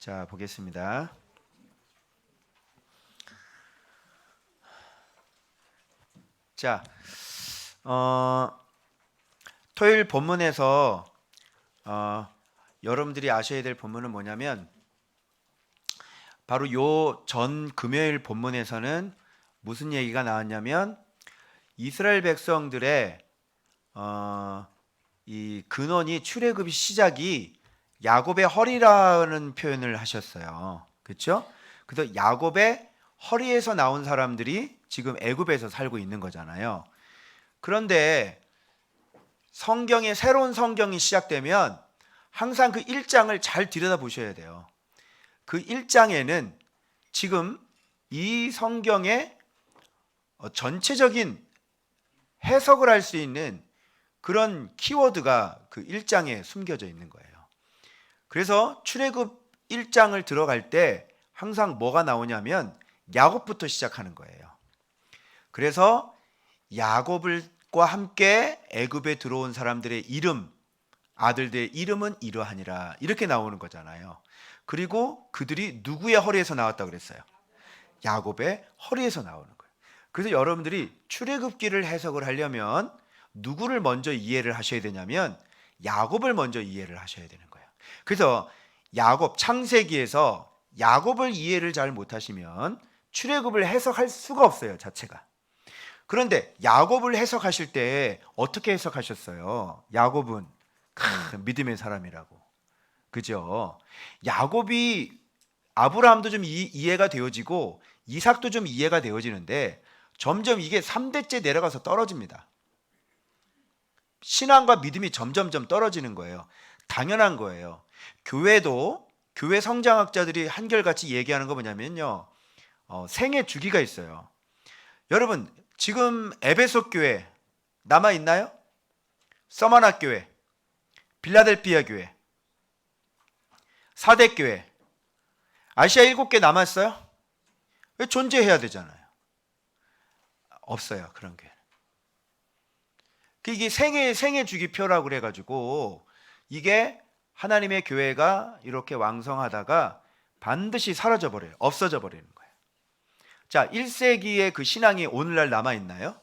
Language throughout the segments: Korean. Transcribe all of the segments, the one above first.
자, 보겠습니다. 자, 토요일 본문에서 여러분들이 아셔야 될 본문은 뭐냐면 바로 요 전 금요일 본문에서는 무슨 얘기가 나왔냐면 이스라엘 백성들의 이 근원이 출애굽의 시작이 야곱의 허리라는 표현을 하셨어요. 그렇죠? 그래서 야곱의 허리에서 나온 사람들이 지금 애굽에서 살고 있는 거잖아요. 그런데 성경의 새로운 성경이 시작되면 항상 그 1장을 잘 들여다보셔야 돼요. 그 1장에는 지금 이 성경의 전체적인 해석을 할 수 있는 그런 키워드가 그 1장에 숨겨져 있는 거예요. 그래서 출애굽 1장을 들어갈 때 항상 뭐가 나오냐면 야곱부터 시작하는 거예요. 그래서 야곱과 함께 애굽에 들어온 사람들의 이름, 아들들의 이름은 이러하니라 이렇게 나오는 거잖아요. 그리고 그들이 누구의 허리에서 나왔다고 그랬어요? 야곱의 허리에서 나오는 거예요. 그래서 여러분들이 출애굽기를 해석을 하려면 누구를 먼저 이해를 하셔야 되냐면 야곱을 먼저 이해를 하셔야 되는 거예요. 그래서 야곱, 창세기에서 야곱을 이해를 잘 못하시면 출애굽을 해석할 수가 없어요, 자체가. 그런데 야곱을 해석하실 때 어떻게 해석하셨어요? 야곱은 믿음의 사람이라고. 그죠? 야곱이 아브라함도 좀 이해가 되어지고 이삭도 좀 이해가 되어지는데 점점 이게 3대째 내려가서 떨어집니다. 신앙과 믿음이 점점점 떨어지는 거예요. 당연한 거예요. 교회도 교회 성장학자들이 한결같이 얘기하는 거 뭐냐면요. 생애 주기가 있어요. 여러분 지금 에베소 교회 남아 있나요? 서머나 교회, 빌라델피아 교회, 사대교회, 아시아 7개 남았어요? 왜 존재해야 되잖아요. 없어요, 그런 게. 이게 생애 주기표라고 그래가지고 이게 하나님의 교회가 이렇게 왕성하다가 반드시 사라져 버려요. 없어져 버리는 거예요. 자, 1세기의 그 신앙이 오늘날 남아 있나요?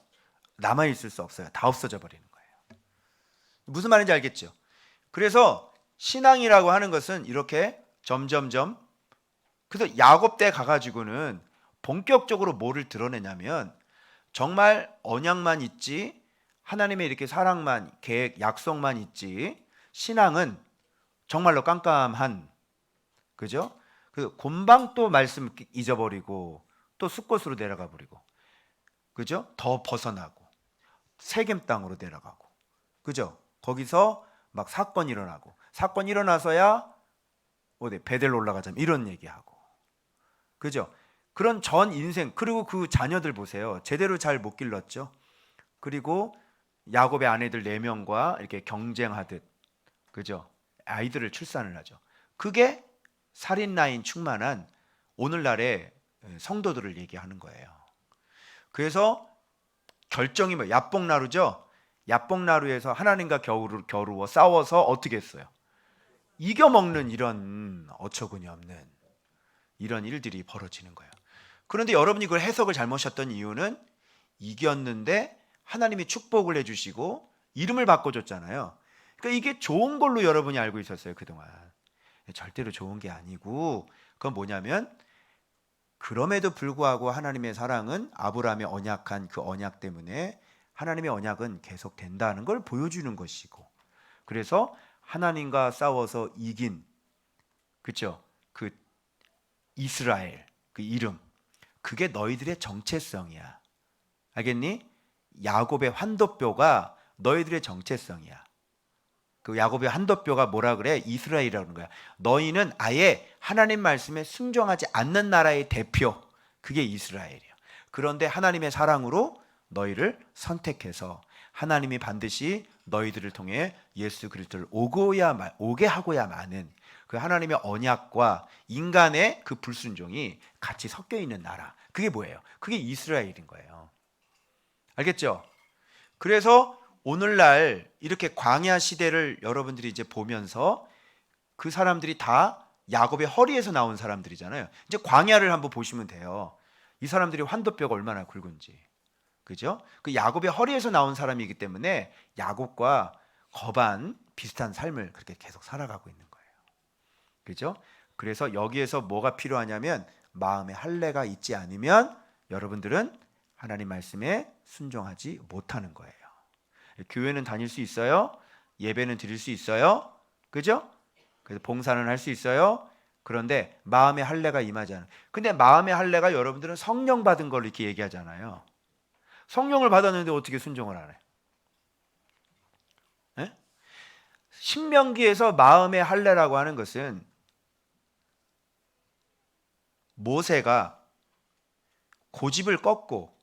남아 있을 수 없어요. 다 없어져 버리는 거예요. 무슨 말인지 알겠죠? 그래서 신앙이라고 하는 것은 이렇게 점점점, 그래서 야곱 때 가가지고는 본격적으로 뭐를 드러내냐면 정말 언약만 있지 하나님의 이렇게 사랑만, 계획, 약속만 있지 신앙은 정말로 깜깜한, 그죠? 그 곰방 또 말씀 잊어버리고 또 숫곳으로 내려가 버리고, 그죠? 더 벗어나고 세겜 땅으로 내려가고, 그죠? 거기서 막 사건 일어나고, 사건 일어나서야 어디 베델 올라가자 이런 얘기하고, 그죠? 그런 전 인생, 그리고 그 자녀들 보세요. 제대로 잘 못 길렀죠. 그리고 야곱의 아내들 4명과 이렇게 경쟁하듯, 그죠? 아이들을 출산을 하죠. 그게 살인 라인 충만한 오늘날의 성도들을 얘기하는 거예요. 그래서 결정이 뭐 야복나루죠. 야복나루에서 하나님과 겨루어 싸워서 어떻게 했어요? 이겨먹는 이런 어처구니 없는 이런 일들이 벌어지는 거예요. 그런데 여러분이 그걸 해석을 잘못하셨던 이유는 이겼는데 하나님이 축복을 해주시고 이름을 바꿔줬잖아요. 그러니까 이게 좋은 걸로 여러분이 알고 있었어요, 그동안. 절대로 좋은 게 아니고 그건 뭐냐면 그럼에도 불구하고 하나님의 사랑은 아브라함의 언약한 그 언약 때문에 하나님의 언약은 계속 된다는 걸 보여주는 것이고, 그래서 하나님과 싸워서 이긴, 그렇죠? 그 이스라엘 그 이름, 그게 너희들의 정체성이야. 알겠니? 야곱의 환도뼈가 너희들의 정체성이야. 그 야곱의 환도뼈가 뭐라 그래? 이스라엘이라는 거야. 너희는 아예 하나님 말씀에 순종하지 않는 나라의 대표, 그게 이스라엘이야. 그런데 하나님의 사랑으로 너희를 선택해서 하나님이 반드시 너희들을 통해 예수 그리스도를 오게 하고야 마는 그 하나님의 언약과 인간의 그 불순종이 같이 섞여 있는 나라, 그게 뭐예요? 그게 이스라엘인 거예요. 알겠죠? 그래서 오늘날 이렇게 광야 시대를 여러분들이 이제 보면서 그 사람들이 다 야곱의 허리에서 나온 사람들이잖아요. 이제 광야를 한번 보시면 돼요. 이 사람들이 환도뼈가 얼마나 굵은지. 그죠? 그 야곱의 허리에서 나온 사람이기 때문에 야곱과 거반 비슷한 삶을 그렇게 계속 살아가고 있는 거예요. 그죠? 그래서 여기에서 뭐가 필요하냐면 마음에 할례가 있지 않으면 여러분들은 하나님 말씀에 순종하지 못하는 거예요. 교회는 다닐 수 있어요. 예배는 드릴 수 있어요. 그죠? 그래서 봉사는 할 수 있어요. 그런데 마음의 할례가 임하지 않아요. 근데 마음의 할례가 여러분들은 성령 받은 걸 이렇게 얘기하잖아요. 성령을 받았는데 어떻게 순종을 안 해? 예? 신명기에서 마음의 할례라고 하는 것은 모세가 고집을 꺾고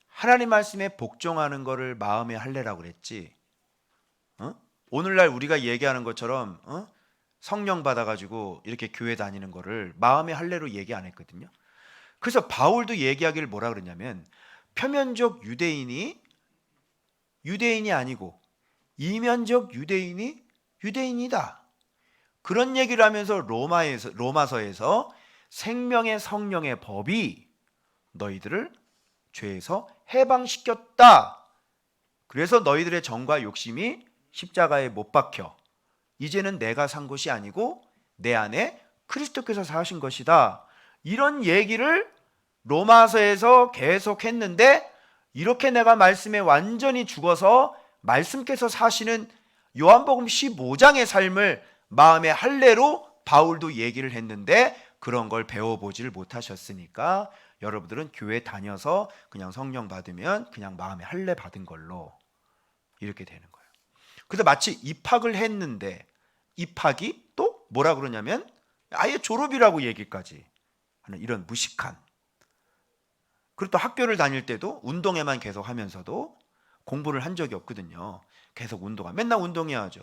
하나님 말씀에 복종하는 것을 마음의 할례라고 그랬지. 오늘날 우리가 얘기하는 것처럼 성령 받아가지고 이렇게 교회 다니는 거를 마음의 할례로 얘기 안 했거든요. 그래서 바울도 얘기하기를 뭐라 그러냐면 표면적 유대인이 아니고 이면적 유대인이 유대인이다. 그런 얘기를 하면서 로마서에서 생명의 성령의 법이 너희들을 죄에서 해방시켰다. 그래서 너희들의 정과 욕심이 십자가에 못 박혀 이제는 내가 산 것이 아니고 내 안에 그리스도께서 사신 것이다. 이런 얘기를 로마서에서 계속 했는데 이렇게 내가 말씀에 완전히 죽어서 말씀께서 사시는 요한복음 15장의 삶을 마음의 할례로 바울도 얘기를 했는데 그런 걸 배워보지를 못하셨으니까 여러분들은 교회 다녀서 그냥 성령 받으면 그냥 마음의 할례 받은 걸로 이렇게 되는 거예요. 그래서 마치 입학을 했는데 입학이 또 뭐라 그러냐면 아예 졸업이라고 얘기까지 하는 이런 무식한. 그리고 또 학교를 다닐 때도 운동회만 계속 하면서도 공부를 한 적이 없거든요. 계속 맨날 운동해야죠.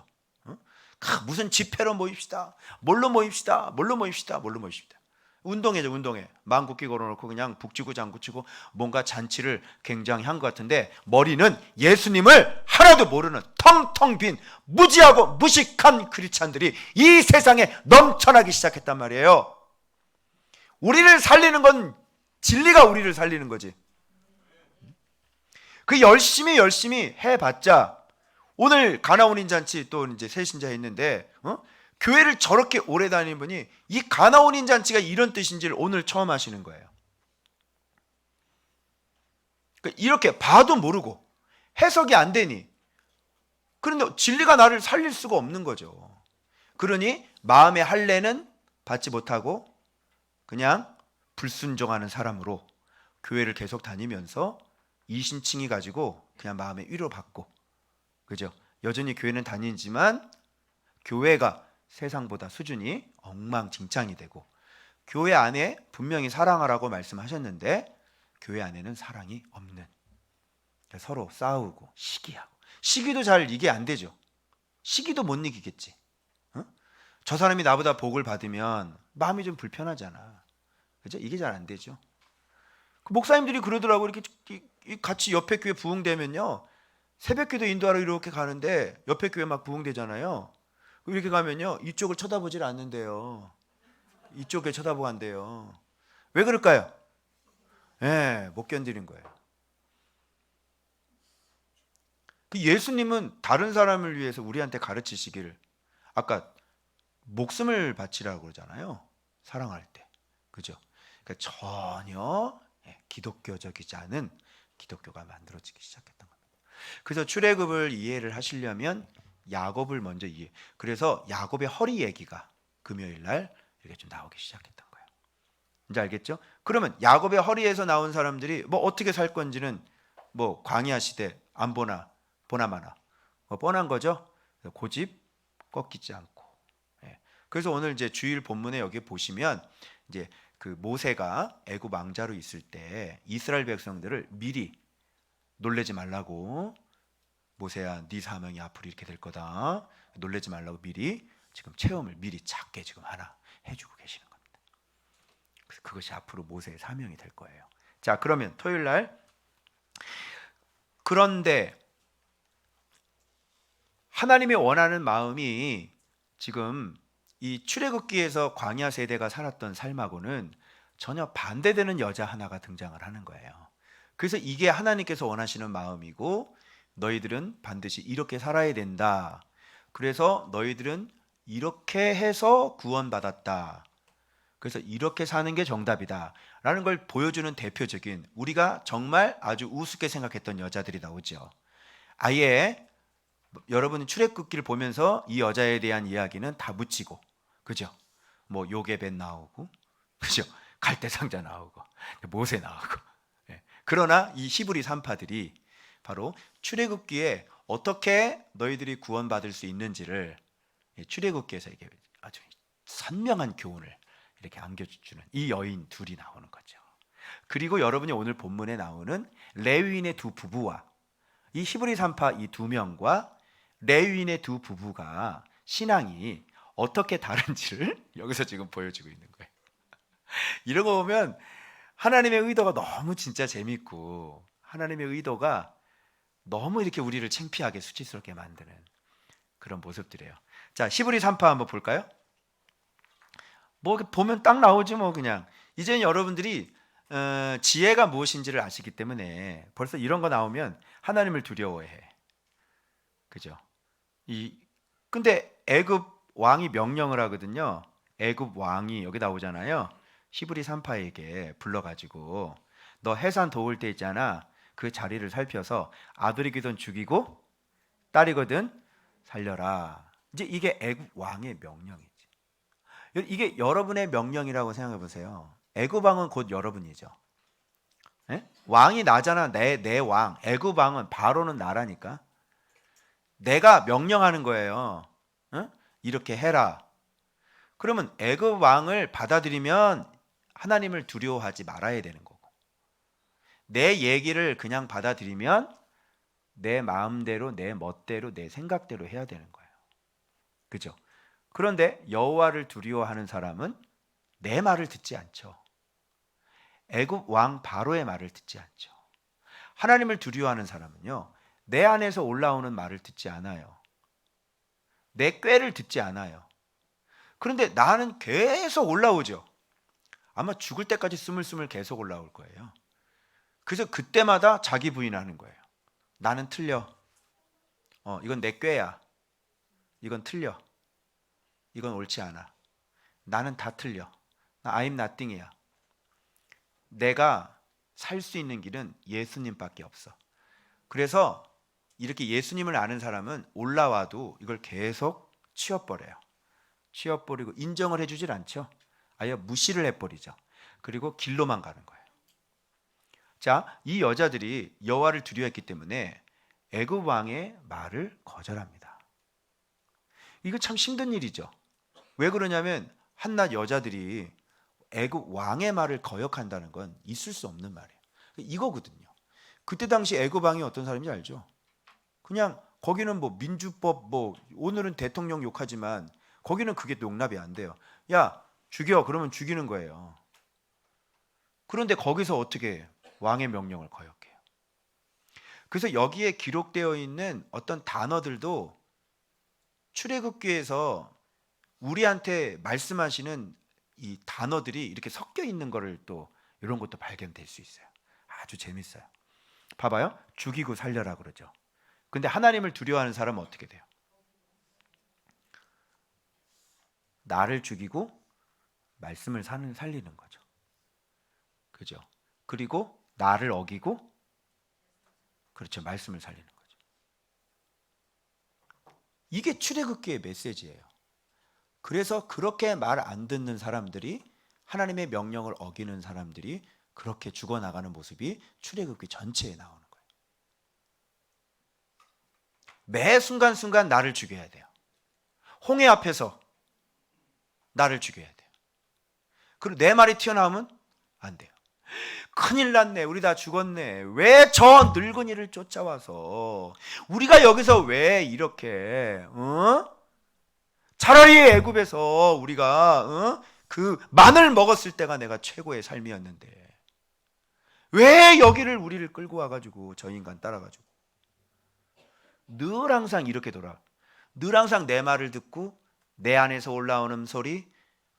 무슨 집회로 모입시다. 뭘로 모입시다. 운동회죠, 운동회. 만국기 걸어놓고 그냥 북치고 장구치고 뭔가 잔치를 굉장히 한 것 같은데 머리는 예수님을 하나도 모르는 텅텅 빈 무지하고 무식한 크리스찬들이 이 세상에 넘쳐나기 시작했단 말이에요. 우리를 살리는 건 진리가 우리를 살리는 거지. 그 열심히 해봤자 오늘 가나온인 잔치 또 이제 새신자 했는데 교회를 저렇게 오래 다니는 분이 이 가나온인 잔치가 이런 뜻인지를 오늘 처음 하시는 거예요. 그러니까 이렇게 봐도 모르고 해석이 안 되니 그런데 진리가 나를 살릴 수가 없는 거죠. 그러니 마음의 할례는 받지 못하고 그냥 불순종하는 사람으로 교회를 계속 다니면서 이신칭의 가지고 그냥 마음의 위로받고 그죠? 여전히 교회는 다니지만 교회가 세상보다 수준이 엉망진창이 되고 교회 안에 분명히 사랑하라고 말씀하셨는데 교회 안에는 사랑이 없는 서로 싸우고 시기도 잘 이게 안 되죠. 시기도 못 이기겠지. 저 사람이 나보다 복을 받으면 마음이 좀 불편하잖아. 그죠? 이게 잘 안 되죠. 그 목사님들이 그러더라고. 이렇게 같이 옆에 교회 부흥되면요 새벽기도 인도하러 이렇게 가는데 옆에 교회 막 부흥되잖아요. 이렇게 가면요 이쪽을 쳐다보질 않는데요. 이쪽에 쳐다보고 한대요. 왜 그럴까요? 못 견디는 거예요. 그 예수님은 다른 사람을 위해서 우리한테 가르치시길 아까 목숨을 바치라고 그러잖아요. 사랑할 때. 그죠? 그러니까 전혀 기독교적이지 않은 기독교가 만들어지기 시작했던 겁니다. 그래서 출애굽을 이해를 하시려면 야곱을 먼저 이해. 그래서 야곱의 허리 얘기가 금요일 날 이렇게 좀 나오기 시작했던 거예요. 이제 알겠죠? 그러면 야곱의 허리에서 나온 사람들이 뭐 어떻게 살 건지는 뭐 광야 시대 안 보나 보나마나 뻔한 거죠. 고집 꺾이지 않고. 그래서 오늘 이제 주일 본문에 여기 보시면 이제 그 모세가 애굽 왕자로 있을 때 이스라엘 백성들을 미리 놀래지 말라고 모세야 네 사명이 앞으로 이렇게 될 거다. 놀래지 말라고 미리 지금 체험을 미리 작게 지금 하나 해주고 계시는 겁니다. 그래서 그것이 앞으로 모세의 사명이 될 거예요. 자, 그러면 토요일 날 그런데 하나님이 원하는 마음이 지금 이 출애굽기에서 광야 세대가 살았던 삶하고는 전혀 반대되는 여자 하나가 등장을 하는 거예요. 그래서 이게 하나님께서 원하시는 마음이고 너희들은 반드시 이렇게 살아야 된다. 그래서 너희들은 이렇게 해서 구원받았다. 그래서 이렇게 사는 게 정답이다 라는 걸 보여주는 대표적인, 우리가 정말 아주 우습게 생각했던 여자들이 나오죠. 아예 여러분이 출애굽기를 보면서 이 여자에 대한 이야기는 다 묻히고, 그죠? 뭐 요게벳 나오고, 그죠? 갈대 상자 나오고, 모세 나오고. 예. 그러나 이 히브리 산파들이 바로 출애굽기에 어떻게 너희들이 구원받을 수 있는지를 출애굽기에서 이게 아주 선명한 교훈을 이렇게 안겨주는 이 여인 둘이 나오는 거죠. 그리고 여러분이 오늘 본문에 나오는 레위인의 두 부부와 이 히브리 산파 이 두 명과 레위인의 두 부부가 신앙이 어떻게 다른지를 여기서 지금 보여주고 있는 거예요. 이런 거 보면 하나님의 의도가 너무 진짜 재밌고, 하나님의 의도가 너무 이렇게 우리를 창피하게 수치스럽게 만드는 그런 모습들이에요. 자, 히브리 산파 한번 볼까요? 뭐 보면 딱 나오지 뭐. 그냥 이제는 여러분들이 지혜가 무엇인지를 아시기 때문에 벌써 이런 거 나오면 하나님을 두려워해. 그죠? 근데 애굽 왕이 명령을 하거든요. 애굽 왕이 여기 나오잖아요. 히브리 산파에게 불러가지고 너 해산 도울 때 있잖아. 그 자리를 살펴서 아들이거든 죽이고 딸이거든 살려라. 이제 이게 애굽 왕의 명령이지. 이게 여러분의 명령이라고 생각해 보세요. 애굽 왕은 곧 여러분이죠. 에? 왕이 나잖아. 내 왕. 애굽 왕은 바로는 나라니까. 내가 명령하는 거예요. 에? 이렇게 해라. 그러면 애굽 왕을 받아들이면 하나님을 두려워하지 말아야 되는 거고, 내 얘기를 그냥 받아들이면 내 마음대로, 내 멋대로, 내 생각대로 해야 되는 거예요. 그죠? 그런데 여호와를 두려워하는 사람은 내 말을 듣지 않죠. 애굽 왕 바로의 말을 듣지 않죠. 하나님을 두려워하는 사람은요, 내 안에서 올라오는 말을 듣지 않아요. 내 꾀를 듣지 않아요. 그런데 나는 계속 올라오죠. 아마 죽을 때까지 스물스물 계속 올라올 거예요. 그래서 그때마다 자기 부인하는 거예요. 나는 틀려. 이건 내 꾀야. 이건 틀려. 이건 옳지 않아. 나는 다 틀려. 나 I'm nothing이야. 내가 살 수 있는 길은 예수님밖에 없어. 그래서 이렇게 예수님을 아는 사람은 올라와도 이걸 계속 치워버려요. 치워버리고 인정을 해주질 않죠. 아예 무시를 해버리죠. 그리고 길로만 가는 거예요. 자, 이 여자들이 여호와를 두려워했기 때문에 애굽 왕의 말을 거절합니다. 이거 참 힘든 일이죠. 왜 그러냐면 한낱 여자들이 애굽 왕의 말을 거역한다는 건 있을 수 없는 말이에요. 이거거든요. 그때 당시 애굽 왕이 어떤 사람인지 알죠? 그냥 거기는 뭐 민주법, 뭐 오늘은 대통령 욕하지만 거기는 그게 용납이 안 돼요. 야, 죽여. 그러면 죽이는 거예요. 그런데 거기서 어떻게 왕의 명령을 거역해요? 그래서 여기에 기록되어 있는 어떤 단어들도 출애굽기에서 우리한테 말씀하시는 이 단어들이 이렇게 섞여 있는 거를 또 이런 것도 발견될 수 있어요. 아주 재밌어요. 봐봐요. 죽이고 살려라 그러죠. 근데 하나님을 두려워하는 사람은 어떻게 돼요? 나를 죽이고 말씀을 살리는 거죠. 그죠? 그리고 나를 어기고, 그렇죠, 말씀을 살리는 거죠. 이게 출애굽기의 메시지예요. 그래서 그렇게 말 안 듣는 사람들이, 하나님의 명령을 어기는 사람들이 그렇게 죽어나가는 모습이 출애굽기 전체에 나오는 거예요. 매 순간순간 나를 죽여야 돼요. 홍해 앞에서 나를 죽여야 돼요. 그리고 내 말이 튀어나오면 안 돼요. 큰일 났네. 우리 다 죽었네. 왜 저 늙은이를 쫓아와서 우리가 여기서 왜 이렇게 차라리 애굽에서 우리가 그 마늘 먹었을 때가 내가 최고의 삶이었는데 왜 여기를 우리를 끌고 와가지고 저 인간 따라가지고 늘 항상 이렇게 돌아. 늘 항상 내 말을 듣고 내 안에서 올라오는 소리,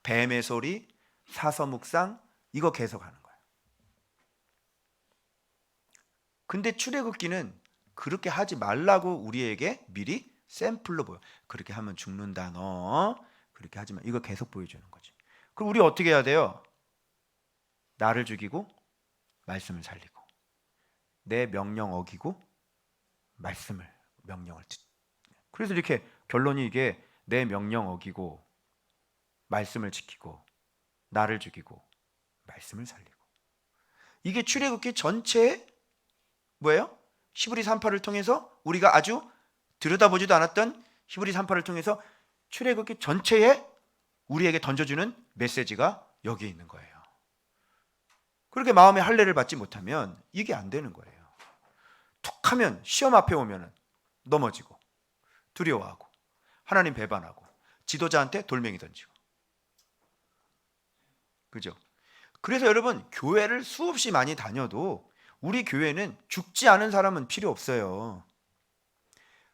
뱀의 소리, 사서 묵상, 이거 계속하는 거예요. 근데 출애굽기는 그렇게 하지 말라고 우리에게 미리 샘플로 보여. 그렇게 하면 죽는다 너. 그렇게 하지 마. 이거 계속 보여주는 거지. 그럼 우리 어떻게 해야 돼요? 나를 죽이고 말씀을 살리고, 내 명령 어기고 명령을 그래서 이렇게 결론이 이게 내 명령 어기고 말씀을 지키고 나를 죽이고 말씀을 살리고, 이게 출애굽기 전체의 뭐예요? 히브리 3파를 통해서 우리가 아주 들여다보지도 않았던 히브리 3파를 통해서 출애굽기 전체에 우리에게 던져주는 메시지가 여기 있는 거예요. 그렇게 마음의 할례를 받지 못하면 이게 안 되는 거예요. 툭 하면 시험 앞에 오면 넘어지고 두려워하고 하나님 배반하고 지도자한테 돌멩이 던지고, 그죠? 그래서 여러분, 교회를 수없이 많이 다녀도 우리 교회는 죽지 않은 사람은 필요 없어요.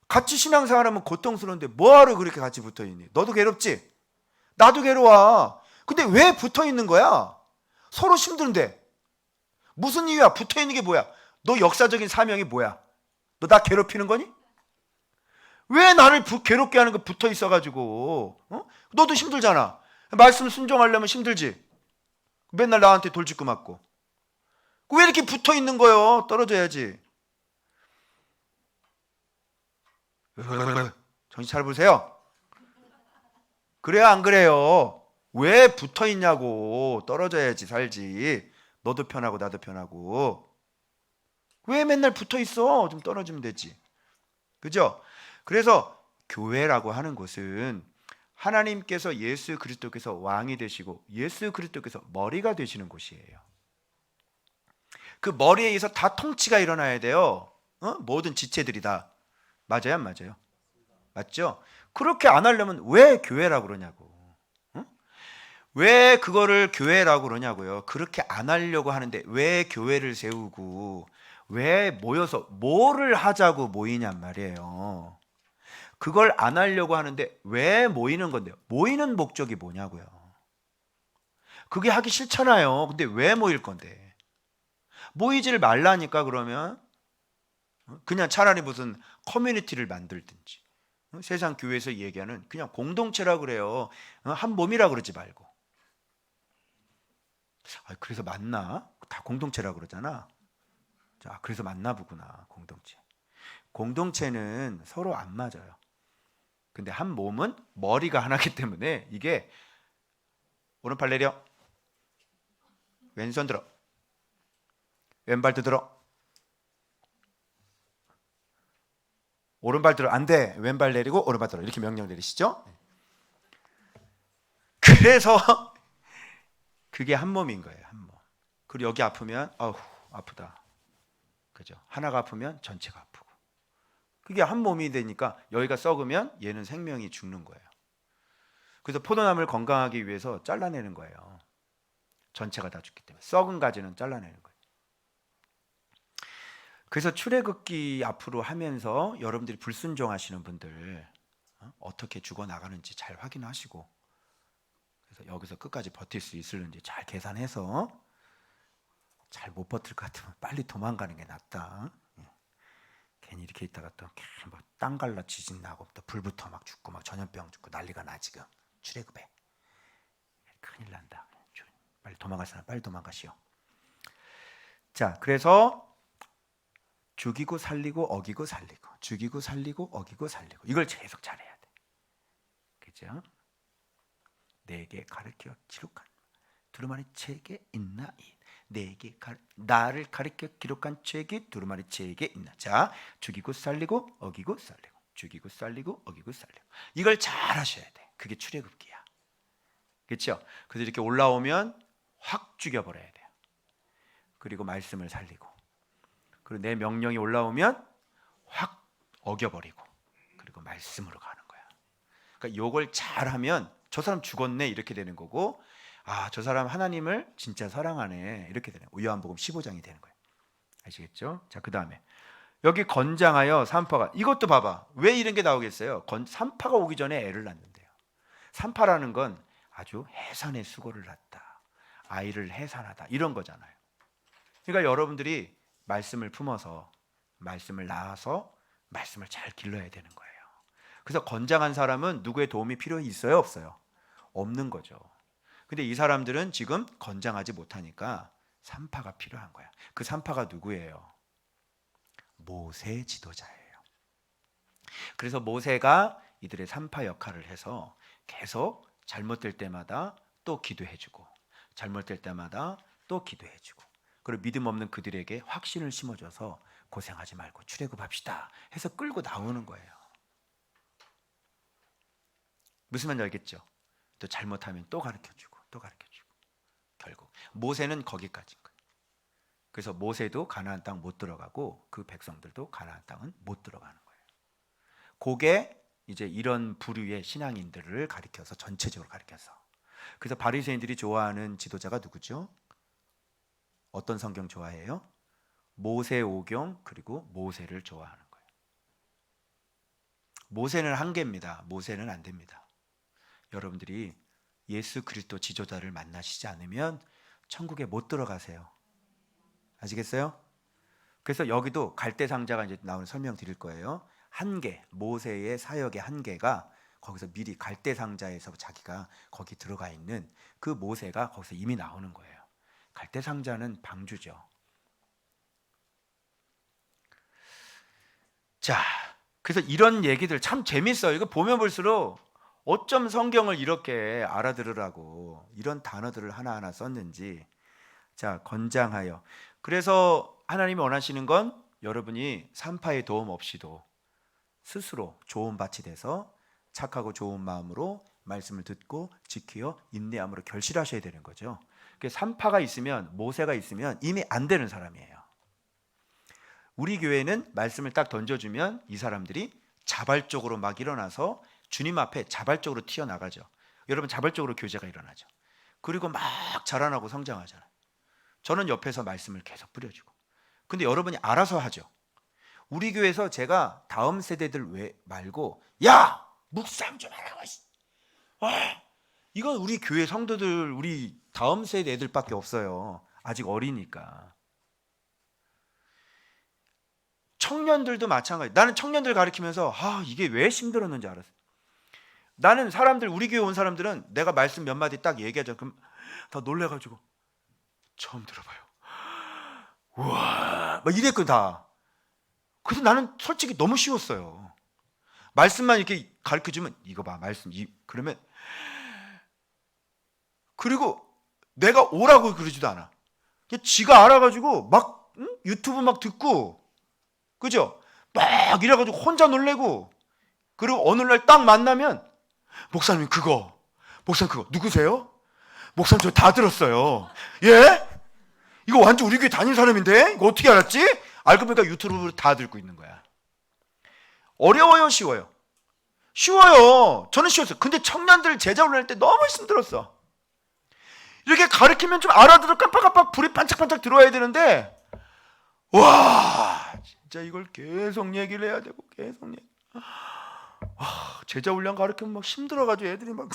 같이 신앙생활하면 고통스러운데 뭐하러 그렇게 같이 붙어있니? 너도 괴롭지? 나도 괴로워. 근데 왜 붙어있는 거야? 서로 힘든데. 무슨 이유야? 붙어있는 게 뭐야? 너 역사적인 사명이 뭐야? 너 나 괴롭히는 거니? 왜 나를 괴롭게 하는 거 붙어 있어가지고? 너도 힘들잖아. 말씀 순종하려면 힘들지. 맨날 나한테 돌직구 맞고. 왜 이렇게 붙어 있는 거요? 떨어져야지. 정신 차려보세요. 그래요, 안 그래요? 왜 붙어 있냐고. 떨어져야지 살지. 너도 편하고 나도 편하고. 왜 맨날 붙어 있어? 좀 떨어지면 되지. 그죠? 그래서 교회라고 하는 곳은 하나님께서 예수 그리스도께서 왕이 되시고 예수 그리스도께서 머리가 되시는 곳이에요. 그 머리에 의해서 다 통치가 일어나야 돼요. 모든 지체들이 다. 맞아요, 안 맞아요? 맞죠? 그렇게 안 하려면 왜 교회라고 그러냐고. 왜 그거를 교회라고 그러냐고요. 그렇게 안 하려고 하는데 왜 교회를 세우고 왜 모여서 뭐를 하자고 모이냔 말이에요. 그걸 안 하려고 하는데 왜 모이는 건데요? 모이는 목적이 뭐냐고요. 그게 하기 싫잖아요. 근데 왜 모일 건데? 모이지를 말라니까. 그러면 그냥 차라리 무슨 커뮤니티를 만들든지, 세상 교회에서 얘기하는 그냥 공동체라고 그래요. 한 몸이라 그러지 말고. 그래서 맞나? 다 공동체라고 그러잖아. 자, 그래서 맞나 보구나. 공동체는 서로 안 맞아요. 근데 한 몸은 머리가 하나기 때문에 이게 오른팔 내려, 왼손 들어, 왼발도 들어, 오른발 들어, 안 돼, 왼발 내리고 오른발 들어, 이렇게 명령 내리시죠. 그래서 그게 한 몸인 거예요. 한 몸. 그리고 여기 아프면 아프다, 그죠? 하나가 아프면 전체가 아프고. 그게 한 몸이 되니까 여기가 썩으면 얘는 생명이 죽는 거예요. 그래서 포도나무를 건강하기 위해서 잘라내는 거예요. 전체가 다 죽기 때문에 썩은 가지는 잘라내는 거예요. 그래서 출애굽기 앞으로 하면서 여러분들이 불순종하시는 분들 어떻게 죽어나가는지 잘 확인하시고, 그래서 여기서 끝까지 버틸 수 있을는지 잘 계산해서, 잘 못 버틸 것 같으면 빨리 도망가는 게 낫다. 괜히 이렇게 있다가 또 땅 갈라 지진 나고 또 불부터 막 죽고 막 전염병 죽고 난리가 나. 지금 출애굽에 큰일 난다. 빨리 도망갈 사람 빨리 도망가시오. 자, 그래서 죽이고 살리고 어기고 살리고, 죽이고 살리고 어기고 살리고, 이걸 계속 잘해야 돼. 그죠? 내게 가르쳐 기록한 두루마리 책에 있나이. 나를 가르쳐 기록한 책이 두루마리 책에 있나. 자, 죽이고 살리고 어기고 살리고, 죽이고 살리고 어기고 살리고, 이걸 잘 하셔야 돼. 그게 출애굽기야. 그렇죠? 그래서 이렇게 올라오면 확 죽여버려야 돼요. 그리고 말씀을 살리고, 그리고 내 명령이 올라오면 확 어겨버리고, 그리고 말씀으로 가는 거야. 그러니까 요걸 잘하면 저 사람 죽었네 이렇게 되는 거고, 저 사람 하나님을 진짜 사랑하네 이렇게 되는 거예요. 요한복음 15장이 되는 거예요. 아시겠죠? 자, 그 다음에 여기 건장하여 산파가, 이것도 봐봐. 왜 이런 게 나오겠어요? 산파가 오기 전에 애를 낳는데요. 산파라는 건 아주 해산의 수고를 했다, 아이를 해산하다, 이런 거잖아요. 그러니까 여러분들이 말씀을 품어서, 말씀을 낳아서 말씀을 잘 길러야 되는 거예요. 그래서 건장한 사람은 누구의 도움이 필요 있어요, 없어요? 없는 거죠. 근데 이 사람들은 지금 건장하지 못하니까 산파가 필요한 거야. 그 산파가 누구예요? 모세 지도자예요. 그래서 모세가 이들의 산파 역할을 해서 계속 잘못될 때마다 또 기도해주고, 잘못될 때마다 또 기도해주고, 그리고 믿음 없는 그들에게 확신을 심어줘서 고생하지 말고 출애굽합시다 해서 끌고 나오는 거예요. 무슨 말인지 알겠죠? 또 잘못하면 또 가르쳐주고 또 가르쳐주고, 결국 모세는 거기까지인 거예요. 그래서 모세도 가나안 땅 못 들어가고 그 백성들도 가나안 땅은 못 들어가는 거예요. 그게 이제 이런 부류의 신앙인들을 가리켜서, 전체적으로 가리켜서. 그래서 바리새인들이 좋아하는 지도자가 누구죠? 어떤 성경 좋아해요? 모세오경, 그리고 모세를 좋아하는 거예요. 모세는 한계입니다. 모세는 안 됩니다. 여러분들이 예수 그리스도 지도자를 만나시지 않으면 천국에 못 들어가세요. 아시겠어요? 그래서 여기도 갈대 상자가 이제 나오는 설명 드릴 거예요. 한계, 모세의 사역의 한계가 거기서 미리 갈대 상자에서 자기가 거기 들어가 있는 그 모세가 거기서 이미 나오는 거예요. 갈대 상자는 방주죠. 자, 그래서 이런 얘기들 참 재밌어요. 이거 보면 볼수록 어쩜 성경을 이렇게 알아들으라고 이런 단어들을 하나하나 썼는지. 자, 건장하여. 그래서 하나님이 원하시는 건 여러분이 산파의 도움 없이도 스스로 좋은 밭이 돼서 착하고 좋은 마음으로 말씀을 듣고 지키어 인내함으로 결실하셔야 되는 거죠. 산파가 있으면, 모세가 있으면 이미 안 되는 사람이에요. 우리 교회는 말씀을 딱 던져주면 이 사람들이 자발적으로 막 일어나서 주님 앞에 자발적으로 튀어나가죠. 여러분, 자발적으로 교제가 일어나죠. 그리고 막 자라나고 성장하잖아요. 저는 옆에서 말씀을 계속 뿌려주고. 근데 여러분이 알아서 하죠. 우리 교회에서 제가 다음 세대들 왜 말고, 야! 묵상 좀 하라고. 이건 우리 교회 성도들, 우리 다음 세대 애들밖에 없어요. 아직 어리니까. 청년들도 마찬가지. 나는 청년들 가르치면서 이게 왜 힘들었는지 알았어요. 나는 사람들, 우리 교회 온 사람들은 내가 말씀 몇 마디 딱 얘기하죠. 그럼 다 놀래가지고 처음 들어봐요. 우와, 막 이랬거든 다. 그래서 나는 솔직히 너무 쉬웠어요. 말씀만 이렇게 가르쳐주면 이거 봐, 말씀 그러면, 그리고 내가 오라고 그러지도 않아. 그냥 지가 알아가지고 막 유튜브 막 듣고, 그죠? 막 이래가지고 혼자 놀래고, 그리고 어느 날 딱 만나면 목사님 그거 누구세요? 목사님 저 다 들었어요. 예? 이거 완전 우리 교회 다닌 사람인데 이거 어떻게 알았지? 알고 보니까 유튜브로 다 듣고 있는 거야. 어려워요, 쉬워요? 쉬워요. 저는 쉬웠어요. 근데 청년들 제자 훈련할 때 너무 힘들었어. 이렇게 가르치면 좀 알아들어 깜빡깜빡 불이 반짝반짝 들어와야 되는데, 와, 진짜 이걸 계속 얘기를 해야 되고 계속 얘기. 제자 훈련 가르치면 막 힘들어가지고 애들이 막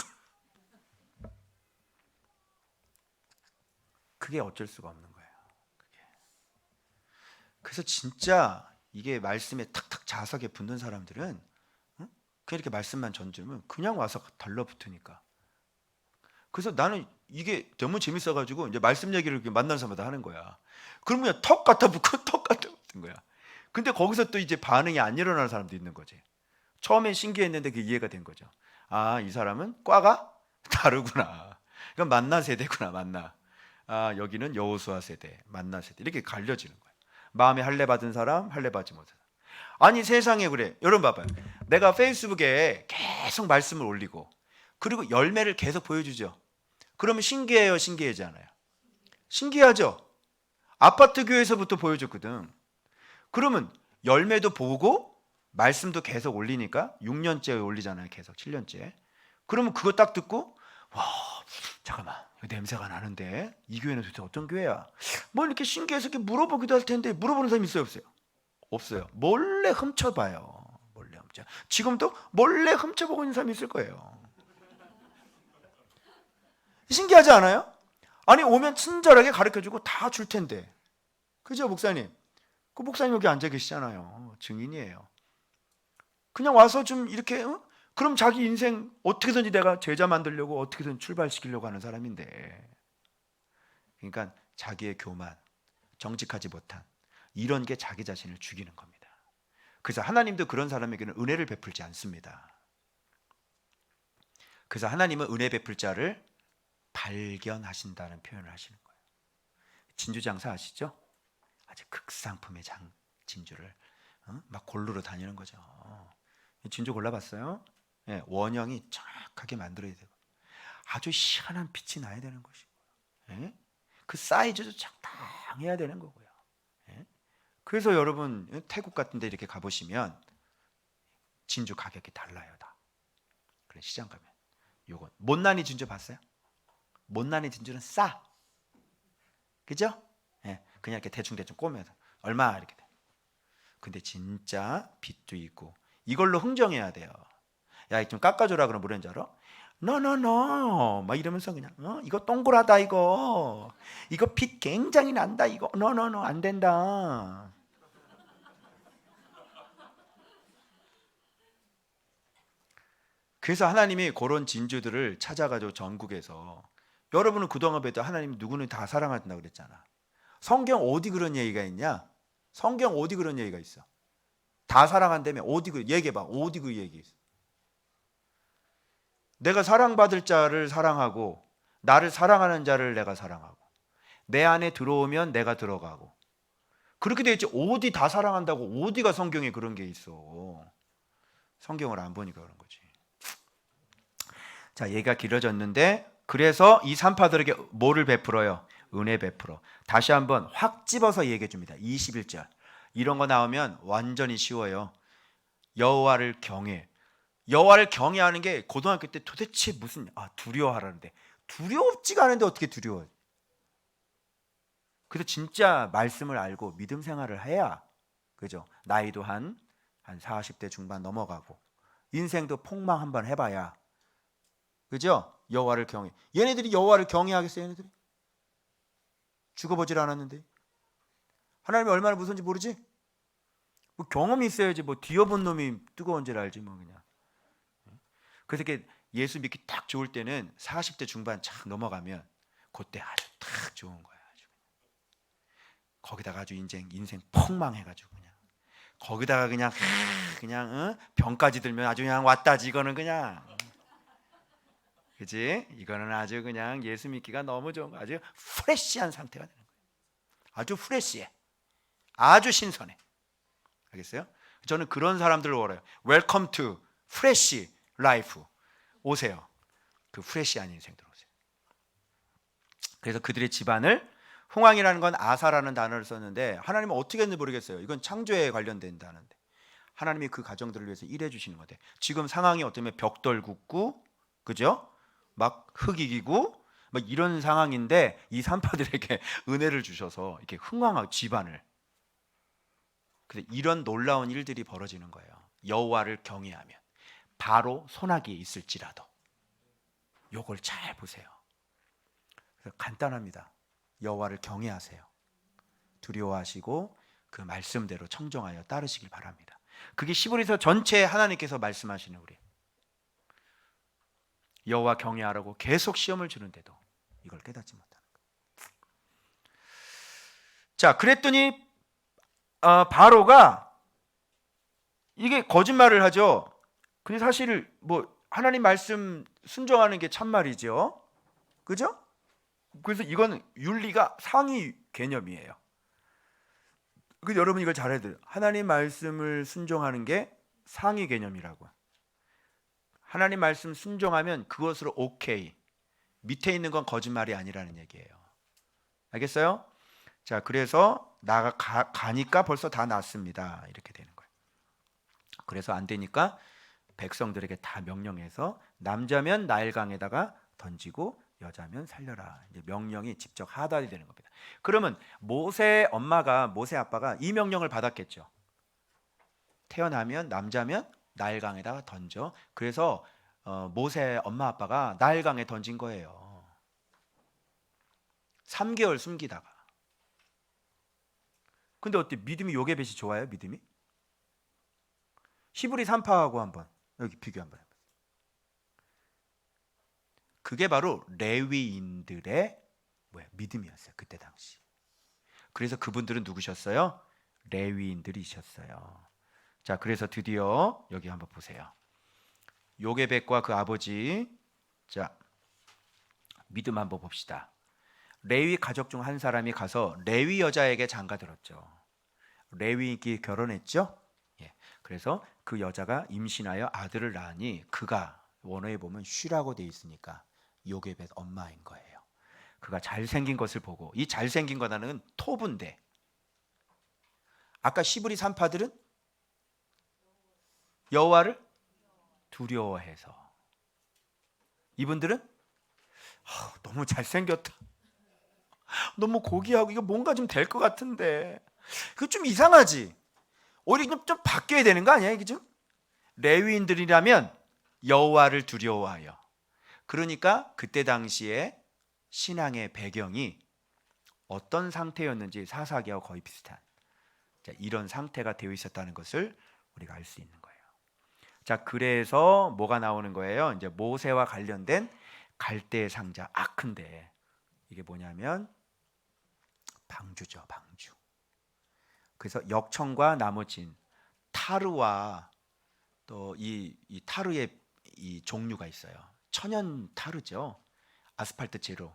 그게 어쩔 수가 없는 거예요. 그래서 진짜 이게 말씀에 탁탁 자석에 붙는 사람들은 그냥 이렇게 말씀만 전주면 그냥 와서 달라붙으니까. 그래서 나는 이게 너무 재밌어가지고 이제 말씀 얘기를 만난 사람마다 하는 거야. 그러면 턱 갖다 붙고 턱 갖다 붙은 거야. 근데 거기서 또 이제 반응이 안 일어나는 사람도 있는 거지. 처음엔 신기했는데 그게 이해가 된 거죠. 이 사람은 과가 다르구나. 그럼 만나 세대구나, 만나. 여기는 여호수아 세대, 만나 세대, 이렇게 갈려지는 거예요. 마음에 할례 받은 사람, 할례 받지 못한 사람. 아니 세상에 그래. 여러분 봐봐요. 내가 페이스북에 계속 말씀을 올리고 그리고 열매를 계속 보여주죠. 그러면 신기해요, 신기하지 않아요? 신기하죠. 아파트 교회에서부터 보여줬거든. 그러면 열매도 보고 말씀도 계속 올리니까 6년째 올리잖아요. 계속 7년째. 그러면 그거 딱 듣고, 와, 잠깐만, 냄새가 나는데 이 교회는 도대체 어떤 교회야? 뭐 이렇게 신기해서 이렇게 물어보기도 할 텐데 물어보는 사람 있어요, 없어요? 없어요. 몰래 훔쳐봐요. 몰래 훔쳐. 지금도 몰래 훔쳐보고 있는 사람이 있을 거예요. 신기하지 않아요? 아니 오면 친절하게 가르쳐주고 다 줄 텐데, 그죠 목사님? 그 목사님 여기 앉아 계시잖아요. 증인이에요. 그냥 와서 좀 이렇게 그럼 자기 인생 어떻게든지 내가 제자 만들려고 어떻게든 출발시키려고 하는 사람인데, 그러니까 자기의 교만, 정직하지 못한 이런 게 자기 자신을 죽이는 겁니다. 그래서 하나님도 그런 사람에게는 은혜를 베풀지 않습니다. 그래서 하나님은 은혜 베풀 자를 발견하신다는 표현을 하시는 거예요. 진주장사 아시죠? 아주 극상품의 진주를 막 고르러 다니는 거죠. 진주 골라봤어요? 네, 원형이 정확하게 만들어야 되고 아주 시원한 빛이 나야 되는 것이고, 네? 그 사이즈도 적당해야 되는 거고요. 네? 그래서 여러분 태국 같은 데 이렇게 가보시면 진주 가격이 달라요 다. 그래 시장 가면 요건 못난이 진주 봤어요? 못난이 진주는 싸, 그죠? 네, 그냥 이렇게 대충 꼬매서 얼마 이렇게 돼. 근데 진짜 빛도 있고 이걸로 흥정해야 돼요. 야, 좀 깎아줘라 그러면 뭐라는 줄 알아? 노노노 막 이러면서 그냥 이거 동그랗다, 이거 빛 굉장히 난다, 이거 노노노 안 된다. 그래서 하나님이 그런 진주들을 찾아가지고 전국에서, 여러분은 그동안 뵀던 하나님 누구는 다 사랑한다고 그랬잖아. 성경 어디 그런 얘기가 있냐? 성경 어디 그런 얘기가 있어? 다 사랑한다며. 어디 그 얘기해봐. 어디 그 얘기 있어? 내가 사랑받을 자를 사랑하고 나를 사랑하는 자를 내가 사랑하고 내 안에 들어오면 내가 들어가고 그렇게 돼 있지. 어디 다 사랑한다고 어디가 성경에 그런 게 있어? 성경을 안 보니까 그런 거지. 자, 얘기가 길어졌는데 그래서 이 산파들에게 뭐를 베풀어요? 은혜 베풀어. 다시 한번 확 집어서 얘기해 줍니다. 21절. 이런 거 나오면 완전히 쉬워요. 여호와를 경외. 여호와를 경외하는 게 고등학교 때 도대체 무슨 두려워하라는데 두렵지가 않은데 어떻게 두려워요? 그래서 진짜 말씀을 알고 믿음 생활을 해야, 그죠? 나이도 한 40대 중반 넘어가고 인생도 폭망 한번 해봐야, 그죠? 여호와를 경외. 얘네들이 여호와를 경외하겠어요? 얘네들이 죽어보질 않았는데 하나님이 얼마나 무서운지 모르지? 뭐 경험이 있어야지. 뭐 뒤어본 놈이 뜨거운지를 알지 뭐 그냥. 그래서 이렇게 예수 믿기 딱 좋을 때는 40대 중반 착 넘어가면 그때 아주 딱 좋은 거야. 아주 거기다가 아주 인생 폭망해가지고 그냥 거기다가 그냥 병까지 들면 아주 그냥 왔다지. 이거는 그냥, 그지? 이거는 아주 그냥 예수 믿기가 너무 좋은 거. 아주 프레시한 상태가 되는 거예요. 아주 프레시해. 아주 신선해. 알겠어요? 저는 그런 사람들을 원해요. 웰컴 투 프레시 라이프. 오세요. 그 프레시한 인생들 오세요. 그래서 그들의 집안을, 흥왕이라는 건 아사라는 단어를 썼는데 하나님은 어떻게 했는지 모르겠어요. 이건 창조에 관련된 단어인데 하나님이 그 가정들을 위해서 일해 주시는 거대. 지금 상황이 어쩌면 벽돌 굽고, 그죠? 막 흙 이기고 막 이런 상황인데 이 산파들에게 은혜를 주셔서 이렇게 흥왕하고 집안을. 그래서 이런 놀라운 일들이 벌어지는 거예요. 여호와를 경외하면. 바로 소나기에 있을지라도. 요걸 잘 보세요. 그래서 간단합니다. 여호와를 경외하세요. 두려워하시고 그 말씀대로 청정하여 따르시길 바랍니다. 그게 시브리서 전체에 하나님께서 말씀하시는 우리 여호와 경외하라고 계속 시험을 주는데도 이걸 깨닫지 못하는 거예요. 자, 그랬더니 바로가 이게 거짓말을 하죠. 근데 사실 뭐 하나님 말씀 순종하는 게 참말이죠. 그죠? 그래서 이건 윤리가 상위 개념이에요. 그 여러분 이걸 잘해야 돼요. 하나님 말씀을 순종하는 게 상위 개념이라고. 하나님 말씀 순종하면 그것으로 오케이. 밑에 있는 건 거짓말이 아니라는 얘기예요. 알겠어요? 자, 그래서 가니까 벌써 다 났습니다. 이렇게 되는 거예요. 그래서 안 되니까 백성들에게 다 명령해서 남자면 나일강에다가 던지고 여자면 살려라. 이제 명령이 직접 하달이 되는 겁니다. 그러면 모세 아빠가 이 명령을 받았겠죠. 태어나면 남자면 나일강에다가 던져. 그래서 모세 엄마 아빠가 나일강에 던진 거예요. 3개월 숨기다가. 근데 어때? 믿음이 요게벳이 좋아요? 믿음이? 히브리 3파하고 한번 여기 비교 한번 해보세요. 그게 바로 레위인들의 믿음이었어요. 그때 당시. 그래서 그분들은 누구셨어요? 레위인들이셨어요. 자, 그래서 드디어 여기 한번 보세요. 요게벳과 그 아버지. 자, 믿음 한번 봅시다. 레위 가족 중 한 사람이 가서 레위 여자에게 장가들었죠. 레위인끼리 결혼했죠. 예. 그래서 그 여자가 임신하여 아들을 낳으니 그가 원어에 보면 쉬라고 돼 있으니까 요게벳 엄마인 거예요. 그가 잘생긴 것을 보고, 이 잘생긴 거라는 토부인데, 아까 시브리 산파들은 여호와를 두려워해서, 이분들은 너무 잘생겼다, 너무 고귀하고 이거 뭔가 좀 될 것 같은데 그거 좀 이상하지, 오히려 좀 바뀌어야 되는 거 아니야? 이게 좀 레위인들이라면 여호와를 두려워하여. 그러니까 그때 당시에 신앙의 배경이 어떤 상태였는지 사사기와 거의 비슷한 이런 상태가 되어 있었다는 것을 우리가 알 수 있는 거예요. 자, 그래서 뭐가 나오는 거예요? 이제 모세와 관련된 갈대 상자 아크인데, 이게 뭐냐면 방주죠, 방주. 그래서 역청과 나머진 타르와 또 이 타르의 이 종류가 있어요. 천연 타르죠. 아스팔트 재로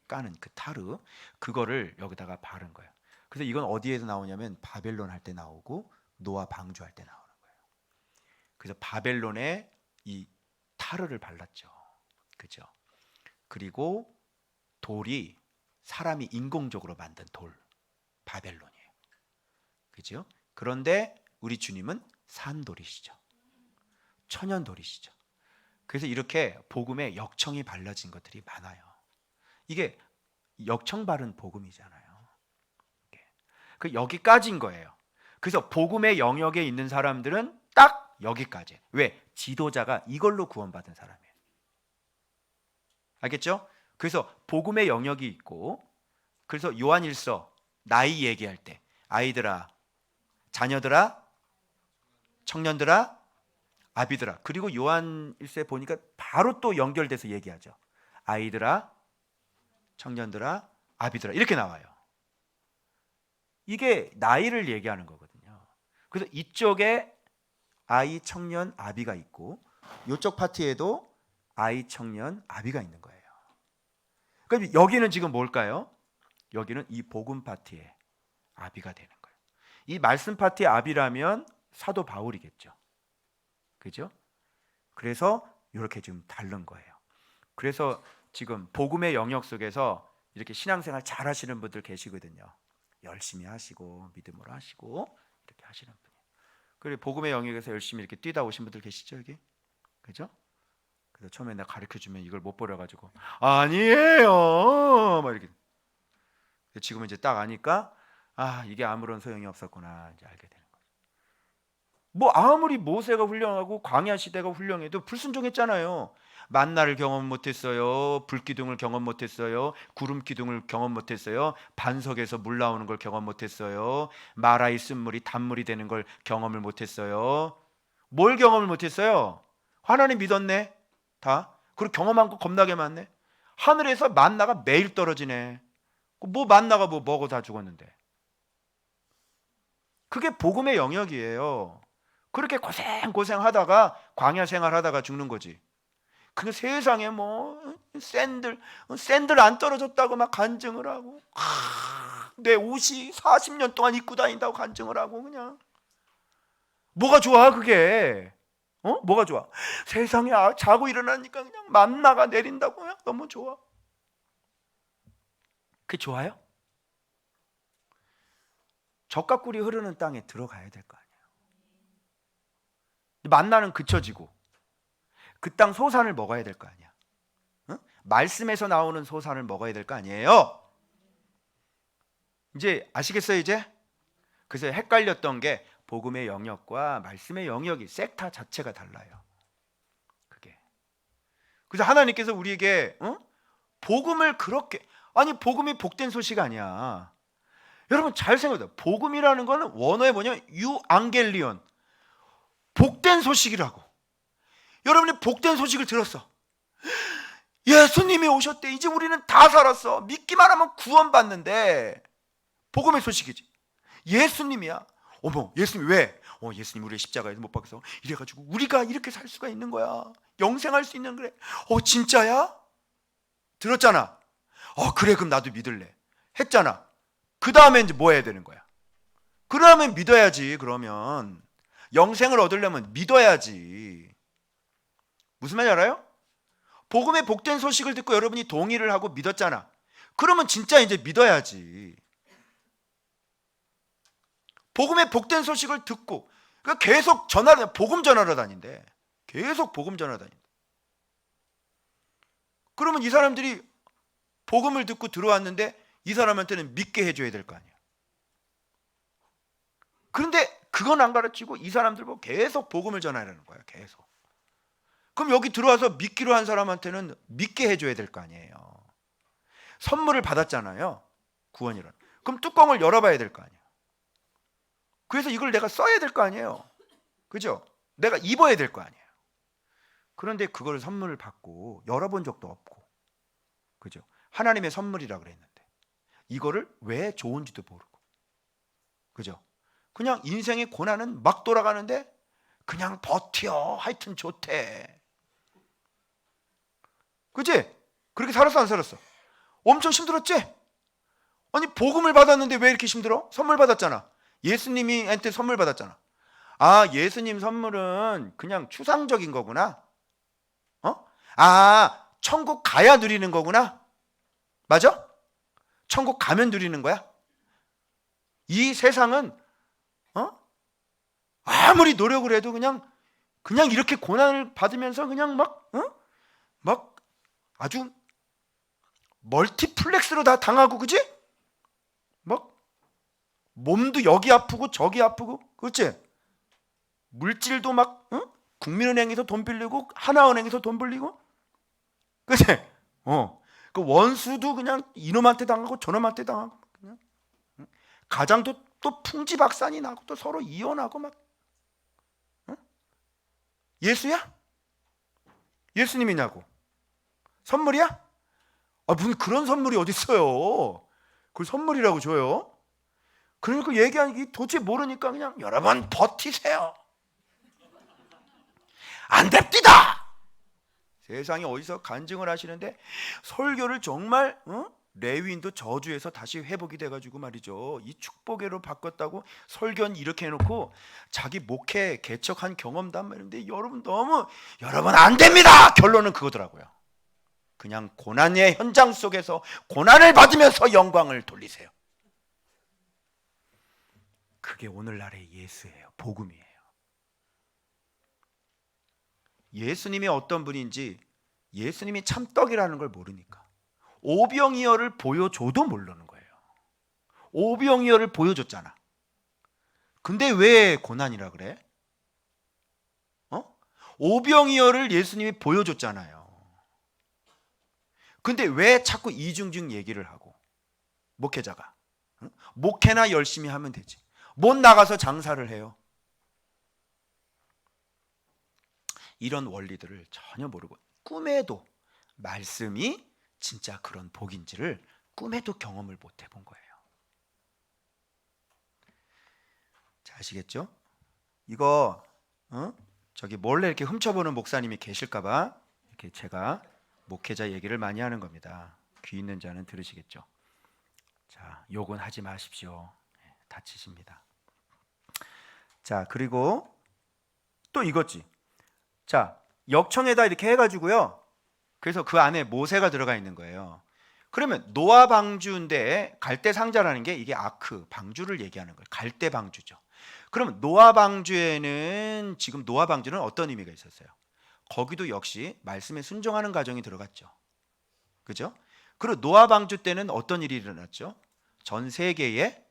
까는 그 타르, 그거를 여기다가 바른 거예요. 그래서 이건 어디에서 나오냐면 바벨론 할 때 나오고 노아 방주할 때 나오는 거예요. 그래서 바벨론에 이 타르를 발랐죠. 그죠? 그리고 돌이 사람이 인공적으로 만든 돌, 바벨론이에요. 그죠? 그런데 우리 주님은 산돌이시죠. 천연돌이시죠. 그래서 이렇게 복음에 역청이 발라진 것들이 많아요. 이게 역청 바른 복음이잖아요. 그 여기까지인 거예요. 그래서 복음의 영역에 있는 사람들은 딱 여기까지. 왜? 지도자가 이걸로 구원받은 사람이에요. 알겠죠? 그래서 복음의 영역이 있고, 그래서 요한일서 나이 얘기할 때 아이들아, 자녀들아, 청년들아, 아비들아. 그리고 요한일서에 보니까 바로 또 연결돼서 얘기하죠. 아이들아, 청년들아, 아비들아, 이렇게 나와요. 이게 나이를 얘기하는 거거든요. 그래서 이쪽에 아이, 청년, 아비가 있고 이쪽 파트에도 아이, 청년, 아비가 있는 거예요. 그럼 여기는 지금 뭘까요? 여기는 이 복음 파트의 아비가 되는 거예요. 이 말씀 파트의 아비라면 사도 바울이겠죠. 그죠? 그래서 이렇게 좀 다른 거예요. 그래서 지금 복음의 영역 속에서 이렇게 신앙생활 잘 하시는 분들 계시거든요. 열심히 하시고 믿음으로 하시고 이렇게 하시는 분이에요. 그리고 복음의 영역에서 열심히 이렇게 뛰다 오신 분들 계시죠, 여기? 그죠? 그래서 처음에 내가 가르쳐 주면 이걸 못 버려 가지고 아니에요, 막 이렇게. 지금은 이제 딱 아니까 이게 아무런 소용이 없었구나 이제 알게 되는 거죠. 뭐 아무리 모세가 훌륭하고 광야 시대가 훌륭해도 불순종했잖아요. 만나를 경험 못했어요. 불기둥을 경험 못했어요. 구름 기둥을 경험 못했어요. 반석에서 물 나오는 걸 경험 못했어요. 마라의 쓴물이 단물이 되는 걸 경험을 못했어요. 뭘 경험을 못했어요? 하나님 믿었네 다. 그리고 경험한 거 겁나게 많네. 하늘에서 만나가 매일 떨어지네. 뭐 만나가 뭐 먹어 다 죽었는데. 그게 복음의 영역이에요. 그렇게 고생하다가 광야 생활하다가 죽는 거지. 그 세상에 뭐 샌들 안 떨어졌다고 막 간증을 하고, 내 옷이 40년 동안 입고 다닌다고 간증을 하고, 그냥 뭐가 좋아 그게? 뭐가 좋아? 세상에 자고 일어나니까 그냥 만나가 내린다고, 그냥 너무 좋아. 그게 좋아요? 젖과 꿀이 흐르는 땅에 들어가야 될 거 아니에요. 만나는 그쳐지고 그 땅 소산을 먹어야 될 거 아니야. 말씀에서 나오는 소산을 먹어야 될 거 아니에요. 이제 아시겠어요 이제? 그래서 헷갈렸던 게 복음의 영역과 말씀의 영역이 섹터 자체가 달라요. 그게. 그래서 하나님께서 우리에게 복음을 그렇게 아니 복음이 복된 소식 아니야. 여러분 잘 생각해요. 복음이라는 거는 원어에 뭐냐면 유앙겔리온, 복된 소식이라고. 여러분이 복된 소식을 들었어. 예수님이 오셨대. 이제 우리는 다 살았어. 믿기만 하면 구원받는데 복음의 소식이지. 예수님이야. 어머, 예수님 왜? 예수님 우리의 십자가에 못 박혀서 이래가지고 우리가 이렇게 살 수가 있는 거야. 영생할 수 있는 그래. 진짜야? 들었잖아. 그래 그럼 나도 믿을래. 했잖아. 그 다음에 이제 뭐 해야 되는 거야? 그러면 믿어야지. 그러면 영생을 얻으려면 믿어야지. 무슨 말인지 알아요? 복음의 복된 소식을 듣고 여러분이 동의를 하고 믿었잖아. 그러면 진짜 이제 믿어야지. 복음의 복된 소식을 듣고 그러니까 계속 복음 전하러 다닌대. 계속 복음 전하러 다닌대. 그러면 이 사람들이 복음을 듣고 들어왔는데 이 사람한테는 믿게 해줘야 될 거 아니야. 그런데 그건 안 가르치고 이 사람들 보고 계속 복음을 전하라는 거야. 계속. 그럼 여기 들어와서 믿기로 한 사람한테는 믿게 해줘야 될 거 아니에요. 선물을 받았잖아요. 구원이란. 그럼 뚜껑을 열어봐야 될 거 아니에요. 그래서 이걸 내가 써야 될 거 아니에요. 그죠? 내가 입어야 될 거 아니에요. 그런데 그걸 선물을 받고 열어본 적도 없고, 그죠? 하나님의 선물이라 그랬는데 이거를 왜 좋은지도 모르고, 그죠? 그냥 인생의 고난은 막 돌아가는데 그냥 버텨. 하여튼 좋대. 그치? 그렇게 살았어 안 살았어? 엄청 힘들었지? 아니 복음을 받았는데 왜 이렇게 힘들어? 선물 받았잖아. 예수님한테 선물 받았잖아. 예수님 선물은 그냥 추상적인 거구나. 천국 가야 누리는 거구나. 맞아? 천국 가면 누리는 거야. 이 세상은 아무리 노력을 해도 그냥 이렇게 고난을 받으면서 그냥 막 아주 멀티플렉스로 다 당하고, 그지? 막 몸도 여기 아프고 저기 아프고, 그렇지? 물질도 막 국민은행에서 돈 빌리고 하나은행에서 돈 빌리고, 그치? 그 원수도 그냥 이놈한테 당하고 저놈한테 당하고, 그냥 가장도 또 풍지박산이 나고 또 서로 이혼하고 막. 예수야? 예수님이냐고? 선물이야? 무슨 그런 선물이 어디 있어요? 그걸 선물이라고 줘요? 그러니까 얘기하기 도저히 모르니까 그냥 여러분 버티세요. 안 됩니다. 세상에 어디서 간증을 하시는데 설교를 정말 레위인도 저주에서 다시 회복이 돼가지고 말이죠. 이 축복회로 바꿨다고 설교는 이렇게 해놓고 자기 목회 개척한 경험도 한 말인데 여러분 안 됩니다. 결론은 그거더라고요. 그냥 고난의 현장 속에서 고난을 받으면서 영광을 돌리세요. 그게 오늘날의 예수예요. 복음이에요. 예수님이 어떤 분인지 예수님이 참떡이라는 걸 모르니까 오병이어를 보여줘도 모르는 거예요. 오병이어를 보여줬잖아. 근데 왜 고난이라 그래? 오병이어를 예수님이 보여줬잖아요. 근데 왜 자꾸 이중중 얘기를 하고? 목회자가 목회나 열심히 하면 되지. 못 나가서 장사를 해요. 이런 원리들을 전혀 모르고 꿈에도 말씀이 진짜 그런 복인지를 꿈에도 경험을 못 해본 거예요. 자, 아시겠죠? 이거 저기 몰래 이렇게 훔쳐보는 목사님이 계실까봐 이렇게 제가 목회자 얘기를 많이 하는 겁니다. 귀 있는 자는 들으시겠죠? 자, 욕은 하지 마십시오. 다치십니다. 자, 그리고 또 이거지. 자, 역청에다 이렇게 해가지고요. 그래서 그 안에 모세가 들어가 있는 거예요. 그러면 노아 방주인데 갈대 상자라는 게 이게 아크, 방주를 얘기하는 거예요. 갈대 방주죠. 그러면 노아 방주에는 지금 노아 방주는 어떤 의미가 있었어요? 거기도 역시 말씀에 순종하는 과정이 들어갔죠. 그죠? 그리고 노아 방주 때는 어떤 일이 일어났죠? 전 세계의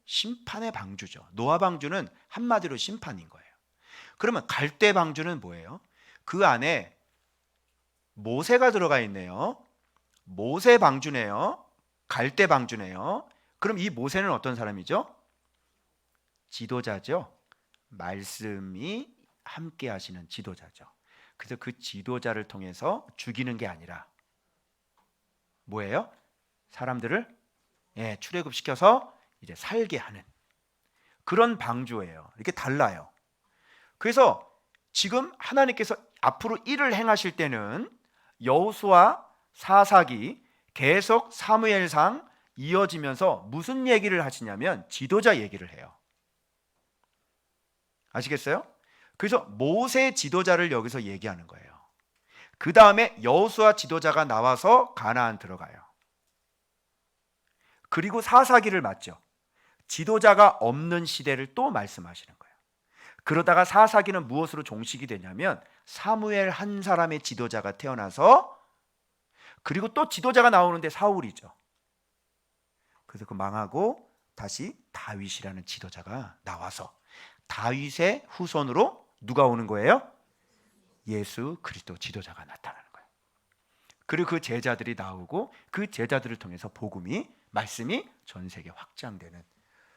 심판의 방주죠. 노아 방주는 한마디로 심판인 거예요. 그러면 갈대 방주는 뭐예요? 그 안에 모세가 들어가 있네요. 모세 방주네요. 갈대 방주네요. 그럼 이 모세는 어떤 사람이죠? 지도자죠. 말씀이 함께 하시는 지도자죠. 그래서 그 지도자를 통해서 죽이는 게 아니라 뭐예요? 사람들을 출애굽시켜서 이제 살게 하는 그런 방주예요. 이렇게 달라요. 그래서 지금 하나님께서 앞으로 일을 행하실 때는 여호수아, 사사기, 계속 사무엘상 이어지면서 무슨 얘기를 하시냐면 지도자 얘기를 해요. 아시겠어요? 그래서 모세 지도자를 여기서 얘기하는 거예요. 그 다음에 여호수아 지도자가 나와서 가나안 들어가요. 그리고 사사기를 맞죠. 지도자가 없는 시대를 또 말씀하시는 거예요. 그러다가 사사기는 무엇으로 종식이 되냐면 사무엘 한 사람의 지도자가 태어나서 그리고 또 지도자가 나오는데 사울이죠. 그래서 그 망하고 다시 다윗이라는 지도자가 나와서 다윗의 후손으로 누가 오는 거예요? 예수 그리스도 지도자가 나타나는 거예요. 그리고 그 제자들이 나오고 그 제자들을 통해서 복음이 말씀이 전 세계 확장되는.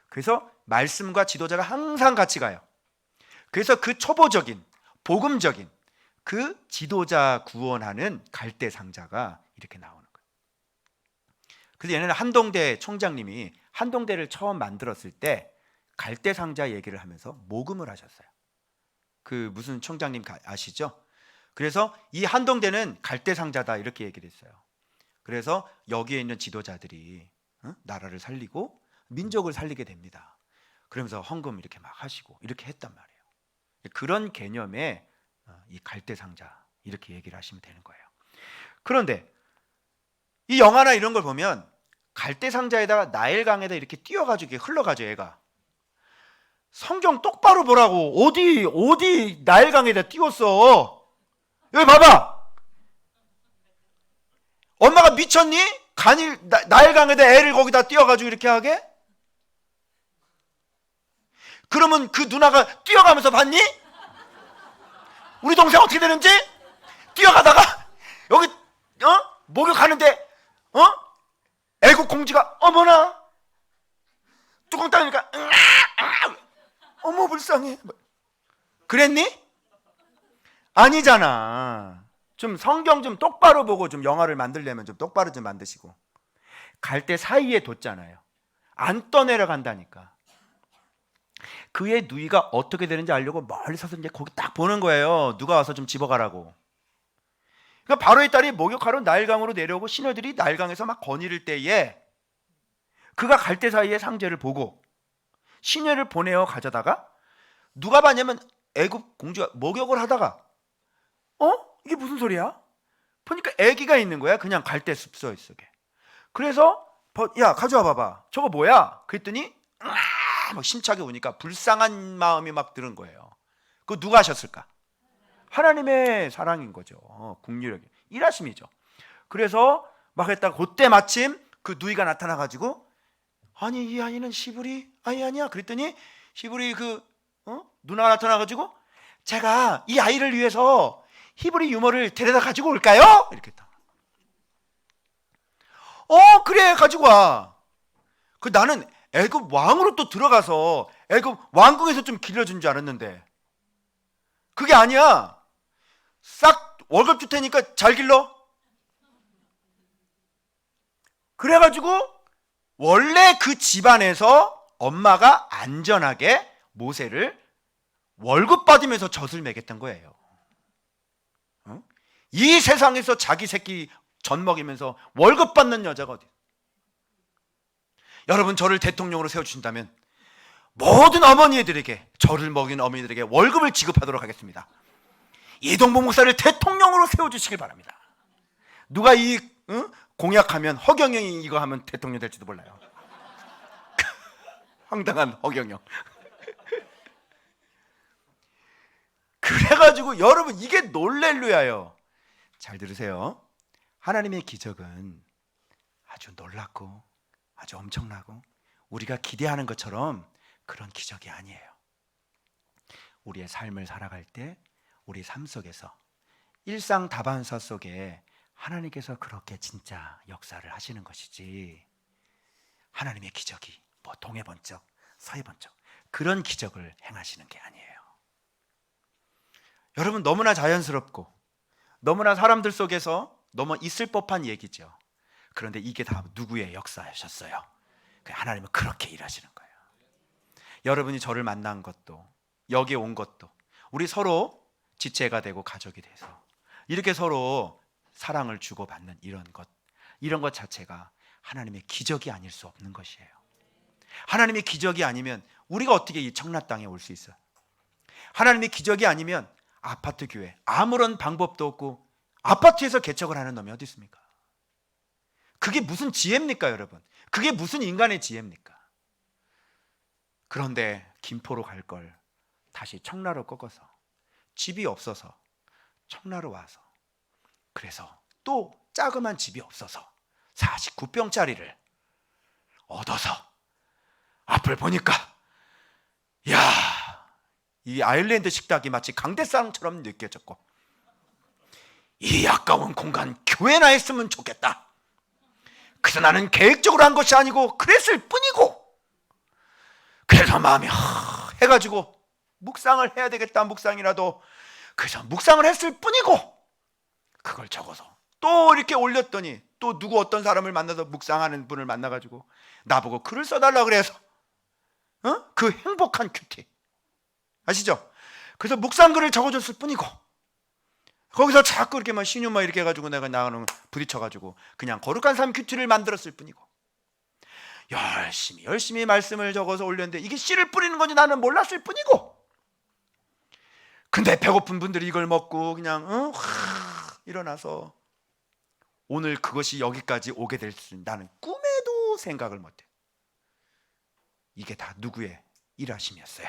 그래서 말씀과 지도자가 항상 같이 가요. 그래서 그 초보적인 복음적인 그 지도자 구원하는 갈대 상자가 이렇게 나오는 거예요. 그래서 얘네는 한동대 총장님이 한동대를 처음 만들었을 때 갈대 상자 얘기를 하면서 모금을 하셨어요. 그 무슨 총장님 아시죠? 그래서 이 한동대는 갈대 상자다 이렇게 얘기를 했어요. 그래서 여기에 있는 지도자들이 나라를 살리고 민족을 살리게 됩니다. 그러면서 헌금 이렇게 막 하시고 이렇게 했단 말이에요. 그런 개념의 이 갈대 상자 이렇게 얘기를 하시면 되는 거예요. 그런데 이 영화나 이런 걸 보면 갈대 상자에다가 나일강에다 이렇게 띄어가지고 흘러가죠. 얘가 성경 똑바로 보라고. 어디 나일강에다 띄웠어. 여기 봐봐. 엄마가 미쳤니? 나일강에다 애를 거기다 띄어가지고 이렇게 하게? 그러면 그 누나가 뛰어가면서 봤니? 우리 동생 어떻게 되는지? 뛰어가다가 여기 목욕하는데 애국 공주가 어머나 뚜껑 따니까 어머 불쌍해. 그랬니? 아니잖아. 좀 성경 좀 똑바로 보고 좀 영화를 만들려면 좀 똑바로 좀 만드시고. 갈대 사이에 뒀잖아요. 안 떠내려간다니까. 그의 누이가 어떻게 되는지 알려고 멀리 서서 이제 거기 딱 보는 거예요. 누가 와서 좀 집어가라고. 그러니까 바로의 딸이 목욕하러 나일강으로 내려오고 시녀들이 나일강에서 막 거닐을 때에 그가 갈대 사이의 상제를 보고 시녀를 보내어 가져다가 누가 봤냐면 애굽 공주가 목욕을 하다가 이게 무슨 소리야? 보니까 애기가 있는 거야. 그냥 갈대 숲속 속에. 그래서 야 가져와 봐봐. 저거 뭐야? 그랬더니 막 심차게 우니까 불쌍한 마음이 막 드는 거예요. 그거 누가 하셨을까? 하나님의 사랑인 거죠. 국률력이 일하심이죠. 그래서 막 했다가 그때 마침 그 누이가 나타나가지고 아니 이 아이는 시부리 아니야. 그랬더니 시부리 누나가 나타나가지고 제가 이 아이를 위해서 히브리 유머를 데려다 가지고 올까요? 이렇게 했다. 그래 가지고 와. 나는 애굽 왕으로 또 들어가서 애굽 왕궁에서 좀 길러준 줄 알았는데 그게 아니야. 싹 월급 줄 테니까 잘 길러. 그래가지고 원래 그 집안에서 엄마가 안전하게 모세를 월급 받으면서 젖을 먹였던 거예요. 이 세상에서 자기 새끼 젖 먹이면서 월급 받는 여자가 어디? 여러분 저를 대통령으로 세워주신다면 모든 어머니들에게 저를 먹인 어머니들에게 월급을 지급하도록 하겠습니다. 이동복 목사를 대통령으로 세워주시길 바랍니다. 누가 이 공약하면 허경영이 이거 하면 대통령 될지도 몰라요. 황당한 허경영. 그래가지고 여러분 이게 놀랄루야요. 잘 들으세요. 하나님의 기적은 아주 놀랍고 아주 엄청나고 우리가 기대하는 것처럼 그런 기적이 아니에요. 우리의 삶을 살아갈 때 우리 삶 속에서 일상 다반사 속에 하나님께서 그렇게 진짜 역사를 하시는 것이지 하나님의 기적이 뭐 동해 번쩍 서해 번쩍 그런 기적을 행하시는 게 아니에요. 여러분, 너무나 자연스럽고 너무나 사람들 속에서 너무 있을 법한 얘기죠. 그런데 이게 다 누구의 역사하셨어요? 하나님은 그렇게 일하시는 거예요. 여러분이 저를 만난 것도, 여기에 온 것도, 우리 서로 지체가 되고 가족이 돼서 이렇게 서로 사랑을 주고받는 이런 것 자체가 하나님의 기적이 아닐 수 없는 것이에요. 하나님의 기적이 아니면 우리가 어떻게 이 청라 땅에 올 수 있어요? 하나님의 기적이 아니면 아파트 교회 아무런 방법도 없고 아파트에서 개척을 하는 놈이 어디 있습니까? 그게 무슨 지혜입니까, 여러분? 그게 무슨 인간의 지혜입니까? 그런데 김포로 갈 걸 다시 청라로 꺾어서 집이 없어서 청라로 와서, 그래서 또 자그만 집이 없어서 49평짜리를 얻어서 앞을 보니까 야, 이 아일랜드 식탁이 마치 강대상처럼 느껴졌고, 이 아까운 공간 교회나 했으면 좋겠다. 그래서 나는 계획적으로 한 것이 아니고 그랬을 뿐이고, 그래서 마음이 해가지고 묵상을 해야 되겠다, 묵상이라도. 그래서 묵상을 했을 뿐이고, 그걸 적어서 또 이렇게 올렸더니 또 누구 어떤 사람을 만나서 묵상하는 분을 만나가지고 나보고 글을 써달라 그래서 그 행복한 큐티 아시죠? 그래서 묵상글을 적어줬을 뿐이고, 거기서 자꾸 이렇게 막 신유마 이렇게 해가지고 내가 나가는 부딪혀가지고 그냥 거룩한 삶 큐티를 만들었을 뿐이고, 열심히 말씀을 적어서 올렸는데 이게 씨를 뿌리는 건지 나는 몰랐을 뿐이고, 근데 배고픈 분들이 이걸 먹고 그냥 일어나서 오늘 그것이 여기까지 오게 될 수 나는 꿈에도 생각을 못해. 이게 다 누구의 일하심이었어요?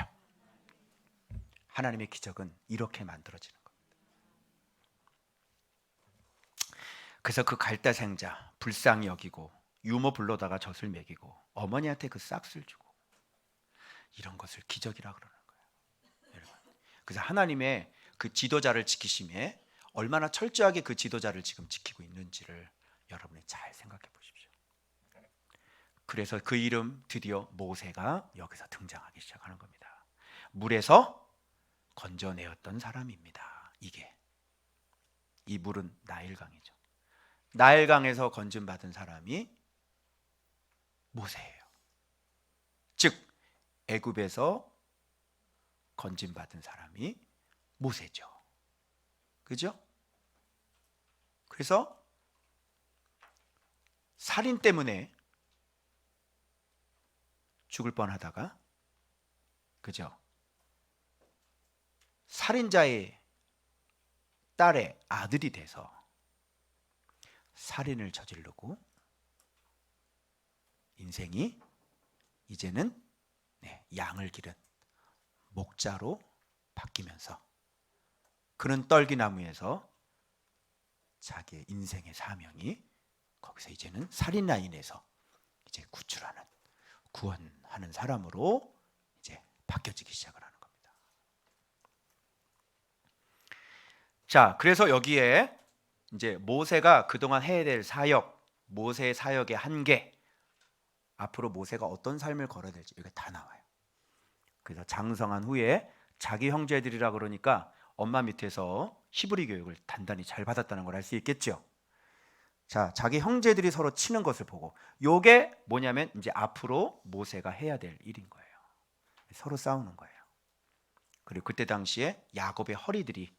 하나님의 기적은 이렇게 만들어지는 겁니다. 그래서 그 갈대생자 불쌍히 여기고 유모 불러다가 젖을 먹이고 어머니한테 그 싹스를 주고, 이런 것을 기적이라 그러는 거예요, 여러분. 그래서 하나님의 그 지도자를 지키심에 얼마나 철저하게 그 지도자를 지금 지키고 있는지를 여러분이 잘 생각해 보십시오. 그래서 그 이름 드디어 모세가 여기서 등장하기 시작하는 겁니다. 물에서 건져내었던 사람입니다. 이 물은 나일강이죠. 나일강에서 건짐받은 사람이 모세예요. 즉 애굽에서 건짐받은 사람이 모세죠. 그죠? 그래서 살인 때문에 죽을 뻔하다가, 그죠? 살인자의 딸의 아들이 돼서 살인을 저지르고 인생이 이제는 양을 기른 목자로 바뀌면서 그는 떨기나무에서 자기의 인생의 사명이 거기서 이제는 살인 라인에서 이제 구원하는 사람으로 이제 바뀌어지기 시작을 하는 겁니다. 자, 그래서 여기에 이제 모세가 그동안 해야 될 사역, 모세의 사역의 한계, 앞으로 모세가 어떤 삶을 걸어야 될지 이게 다 나와요. 그래서 장성한 후에 자기 형제들이라 그러니까 엄마 밑에서 히브리 교육을 단단히 잘 받았다는 걸 알 수 있겠죠. 자, 자기 형제들이 서로 치는 것을 보고, 요게 뭐냐면 이제 앞으로 모세가 해야 될 일인 거예요. 서로 싸우는 거예요. 그리고 그때 당시에 야곱의 허리들이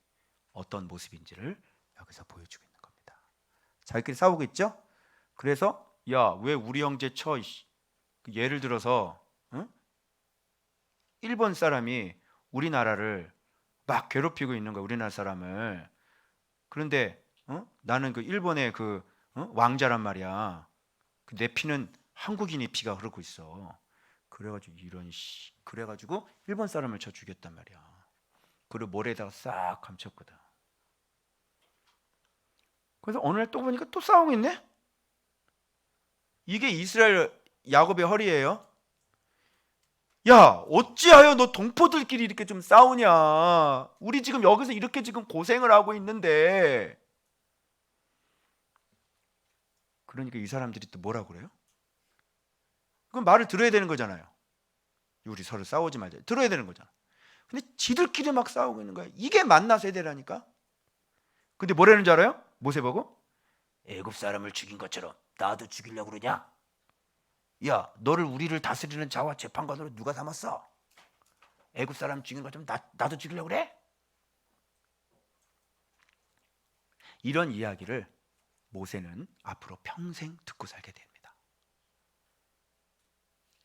어떤 모습인지를 여기서 보여주고 있는 겁니다. 자기끼리 싸우고 있죠. 그래서 야, 왜 우리 형제 쳐? 예를 들어서 일본 사람이 우리나라를 막 괴롭히고 있는 거야, 우리나라 사람을. 그런데 나는 그 일본의 그 왕자란 말이야. 내 피는 한국인의 피가 흐르고 있어. 그래가지고 그래가지고 일본 사람을 쳐 죽였단 말이야. 그리고 모래에다가 싹 감췄거든. 그래서 어느 날 또 보니까 또 싸우고 있네. 이게 이스라엘 야곱의 허리예요. 야, 어찌하여 너 동포들끼리 이렇게 좀 싸우냐? 우리 지금 여기서 이렇게 지금 고생을 하고 있는데. 그러니까 이 사람들이 또 뭐라고 그래요? 그럼 말을 들어야 되는 거잖아요. 우리 서로 싸우지 말자. 들어야 되는 거잖아. 근데 지들끼리 막 싸우고 있는 거야. 이게 만나 세대라니까. 근데 뭐라는 줄 알아요? 모세 보고 애굽 사람을 죽인 것처럼 나도 죽이려고 그러냐? 야, 너를 우리를 다스리는 자와 재판관으로 누가 삼았어? 애굽 사람 죽인 것처럼 나도 죽이려고 그래? 이런 이야기를 모세는 앞으로 평생 듣고 살게 됩니다.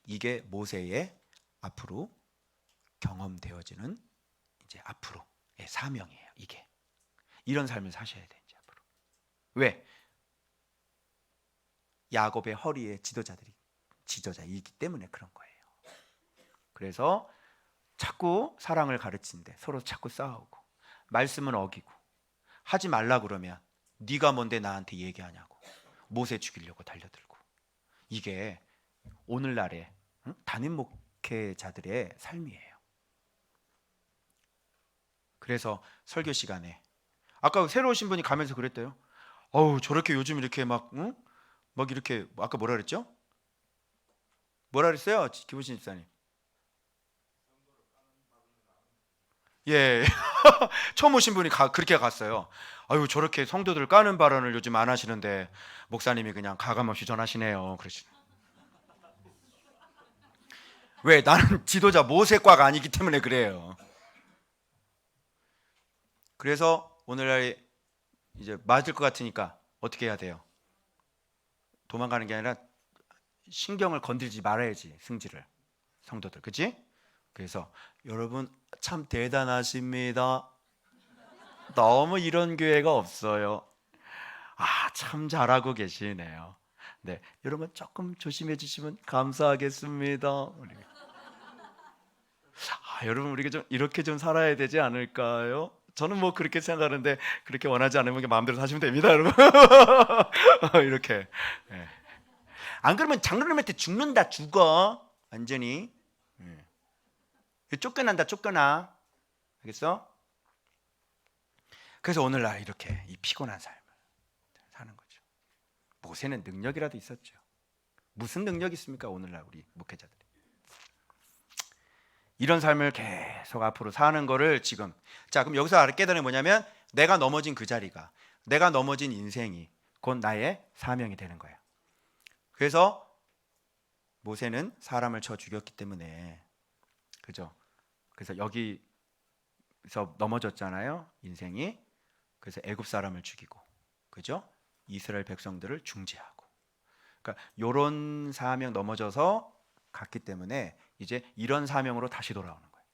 이게 모세의 앞으로 경험되어지는 이제 앞으로의 사명이에요. 이게 이런 삶을 사셔야 돼 이제 앞으로. 왜? 야곱의 허리에 지도자이기 때문에 그런 거예요. 그래서 자꾸 사랑을 가르치는데 서로 자꾸 싸우고 말씀은 어기고 하지 말라 그러면 네가 뭔데 나한테 얘기하냐고 모세 죽이려고 달려들고. 이게 오늘날의 담임 목회자들의 삶이에요. 그래서 설교 시간에 아까 새로 오신 분이 가면서 그랬대요. 어우, 저렇게 요즘 이렇게 막 이렇게 아까 뭐라 그랬죠? 뭐라 그랬어요? 기부신 집사님. 예. 처음 오신 분이 그렇게 갔어요. 아유, 저렇게 성도들 까는 발언을 요즘 안 하시는데 목사님이 그냥 가감없이 전하시네요. 그러시네. 왜? 나는 지도자 모세과가 아니기 때문에 그래요. 그래서 오늘날 이제 맞을 것 같으니까 어떻게 해야 돼요? 도망가는 게 아니라 신경을 건들지 말아야지, 승질을. 성도들, 그치? 그래서 여러분 참 대단하십니다. 너무 이런 교회가 없어요. 아, 참 잘하고 계시네요. 네, 여러분 조금 조심해 주시면 감사하겠습니다. 여러분 우리가 좀 이렇게 좀 살아야 되지 않을까요? 저는 뭐 그렇게 생각하는데 그렇게 원하지 않으면 마음대로 사시면 됩니다, 여러분. 이렇게. 예. 안 그러면 장로님한테 죽는다, 죽어. 완전히. 쫓겨난다, 쫓겨나. 알겠어? 그래서 오늘날 이렇게 이 피곤한 삶을 사는 거죠. 모세는 능력이라도 있었죠. 무슨 능력이 있습니까? 오늘날 우리 목회자들이. 이런 삶을 계속 앞으로 사는 거를 지금. 자, 그럼 여기서 깨달은 게 뭐냐면 내가 넘어진 그 자리가, 내가 넘어진 인생이 곧 나의 사명이 되는 거예요. 그래서 모세는 사람을 쳐 죽였기 때문에, 그죠? 그래서 여기서 넘어졌잖아요, 인생이. 그래서 애굽 사람을 죽이고, 그죠? 이스라엘 백성들을 중재하고. 그러니까 이런 사명 넘어져서 갔기 때문에 이제 이런 사명으로 다시 돌아오는 거예요.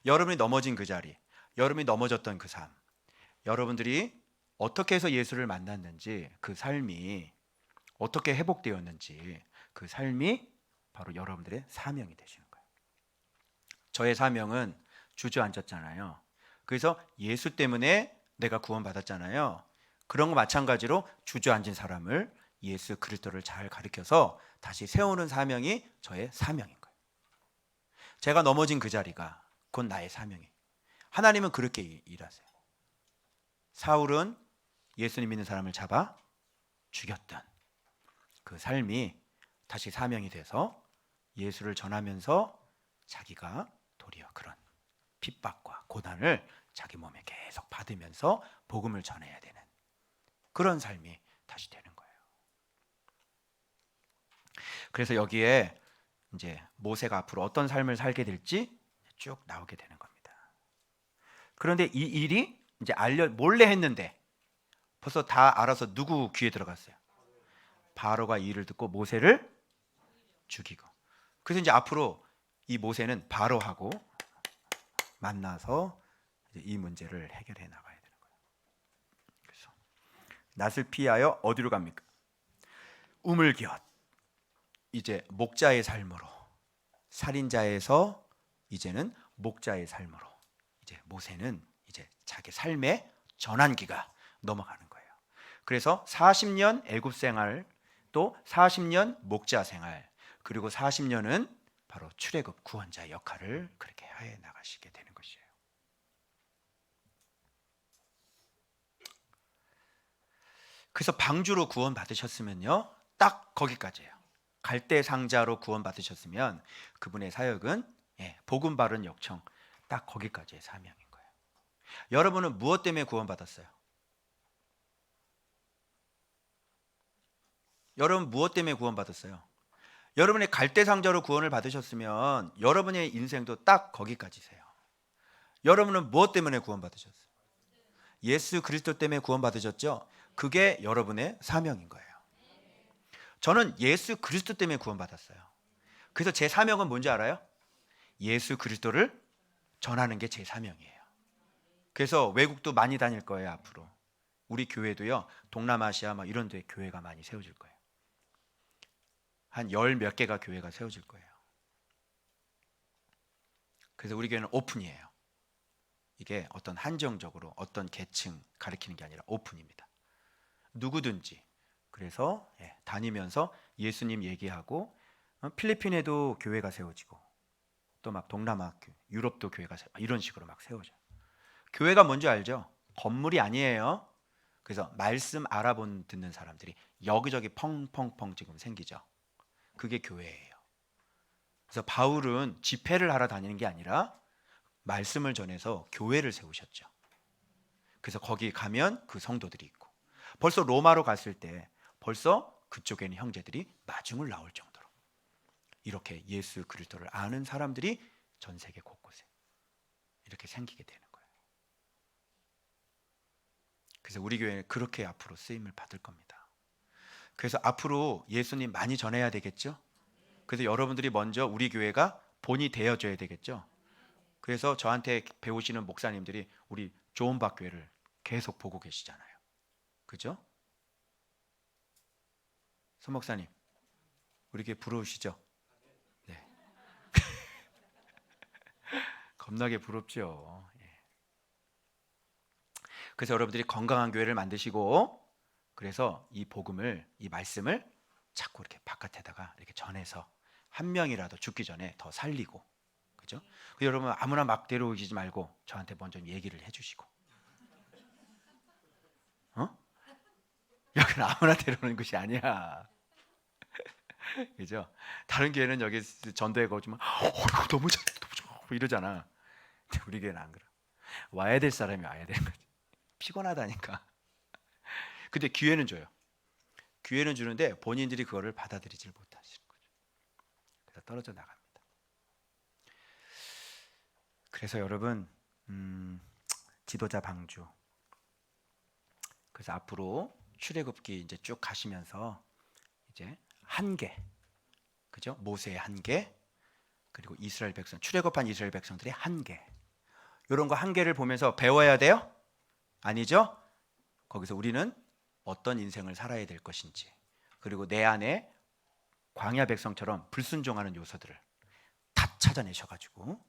여러분이 넘어진 그 자리, 여러분이 넘어졌던 그 삶, 여러분들이 어떻게 해서 예수를 만났는지, 그 삶이 어떻게 회복되었는지, 그 삶이 바로 여러분들의 사명이 되시는 거예요. 저의 사명은 주저앉았잖아요. 그래서 예수 때문에 내가 구원받았잖아요. 그런 거 마찬가지로 주저앉은 사람을 예수 그리스도를 잘 가르쳐서 다시 세우는 사명이 저의 사명인 거예요. 제가 넘어진 그 자리가 곧 나의 사명이에요. 하나님은 그렇게 일하세요. 사울은 예수님 믿는 사람을 잡아 죽였던 그 삶이 다시 사명이 돼서 예수를 전하면서 자기가 도리어 그런 핍박과 고난을 자기 몸에 계속 받으면서 복음을 전해야 되는 그런 삶이 다시 되는 거예요. 그래서 여기에 이제 모세가 앞으로 어떤 삶을 살게 될지 쭉 나오게 되는 겁니다. 그런데 이 일이 이제 몰래 했는데 벌써 다 알아서 누구 귀에 들어갔어요? 바로가 이 일을 듣고 모세를 죽이고. 그래서 이제 앞으로 이 모세는 바로하고 만나서 이제 이 문제를 해결해 나가야 되는 거예요. 그래서 낯을 피하여 어디로 갑니까? 우물기엇. 이제 목자의 삶으로, 살인자에서 이제는 목자의 삶으로, 이제 모세는 이제 자기 삶의 전환기가 넘어가는 거예요. 그래서 40년 애굽 생활, 또 40년 목자 생활, 그리고 40년은 바로 출애굽 구원자의 역할을 그렇게 해 나가시게 되는 것이에요. 그래서 방주로 구원 받으셨으면요, 딱 거기까지예요. 갈대 상자로 구원받으셨으면 그분의 사역은 복음 바른 역청 딱 거기까지의 사명인 거예요. 여러분은 무엇 때문에 구원받았어요? 여러분 무엇 때문에 구원받았어요? 여러분의 갈대 상자로 구원을 받으셨으면 여러분의 인생도 딱 거기까지세요. 여러분은 무엇 때문에 구원받으셨어요? 예수 그리스도 때문에 구원받으셨죠? 그게 여러분의 사명인 거예요. 저는 예수 그리스도 때문에 구원받았어요. 그래서 제 사명은 뭔지 알아요? 예수 그리스도를 전하는 게 제 사명이에요. 그래서 외국도 많이 다닐 거예요. 앞으로 우리 교회도요, 동남아시아 막 이런 데 교회가 많이 세워질 거예요. 한 열 몇 개가 교회가 세워질 거예요. 그래서 우리 교회는 오픈이에요. 이게 어떤 한정적으로 어떤 계층 가리키는 게 아니라 오픈입니다. 누구든지. 그래서 다니면서 예수님 얘기하고, 필리핀에도 교회가 세워지고, 또 막 동남아, 유럽도 교회가 이런 식으로 막 세워져요. 교회가 뭔지 알죠? 건물이 아니에요. 그래서 말씀 알아본 듣는 사람들이 여기저기 펑펑펑 지금 생기죠. 그게 교회예요. 그래서 바울은 집회를 하러 다니는 게 아니라 말씀을 전해서 교회를 세우셨죠. 그래서 거기 가면 그 성도들이 있고, 벌써 로마로 갔을 때 벌써 그쪽에 있는 형제들이 마중을 나올 정도로 이렇게 예수 그리스도를 아는 사람들이 전 세계 곳곳에 이렇게 생기게 되는 거예요. 그래서 우리 교회는 그렇게 앞으로 쓰임을 받을 겁니다. 그래서 앞으로 예수님 많이 전해야 되겠죠. 그래서 여러분들이 먼저 우리 교회가 본이 되어줘야 되겠죠. 그래서 저한테 배우시는 목사님들이 우리 조은박 교회를 계속 보고 계시잖아요. 그죠? 선 목사님, 우리 교회 부러우시죠? 네. 겁나게 부럽죠. 그래서 여러분들이 건강한 교회를 만드시고, 그래서 이 복음을, 이 말씀을 자꾸 이렇게 바깥에다가 이렇게 전해서 한 명이라도 죽기 전에 더 살리고, 그죠? 그 여러분 아무나 막 데려오지 말고 저한테 먼저 얘기를 해주시고, 여기는 아무나 데려오는 것이 아니야. 그죠? 다른 교회는 여기 전도회 거지만 너무 잘해, 너무 좋아 이러잖아. 근데 우리 교회는 안 그래. 와야 될 사람이 와야 되는 거지. 피곤하다니까. 근데 기회는 줘요. 기회는 주는데 본인들이 그거를 받아들이질 못하시는 거죠. 그래서 떨어져 나갑니다. 그래서 여러분, 지도자 방주. 그래서 앞으로 출애굽기 이제 쭉 가시면서 이제 한계, 그죠? 모세의 한계, 그리고 이스라엘 백성, 출애굽한 이스라엘 백성들의 한계, 이런 거 한계를 보면서 배워야 돼요? 아니죠? 거기서 우리는 어떤 인생을 살아야 될 것인지, 그리고 내 안에 광야 백성처럼 불순종하는 요소들을 다 찾아내셔가지고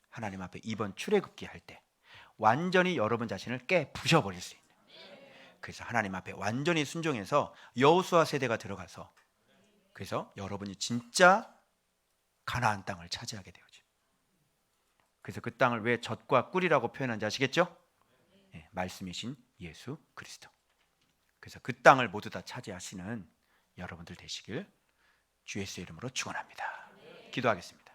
하나님 앞에 이번 출애굽기 할 때 완전히 여러분 자신을 깨 부셔버릴 수 있는, 그래서 하나님 앞에 완전히 순종해서 여호수아 세대가 들어가서, 그래서 여러분이 진짜 가나안 땅을 차지하게 되어죠. 그래서 그 땅을 왜 젖과 꿀이라고 표현한지 아시겠죠? 말씀이신 예수 그리스도. 그래서 그 땅을 모두 다 차지하시는 여러분들 되시길 주 예수의 이름으로 축원합니다. 기도하겠습니다.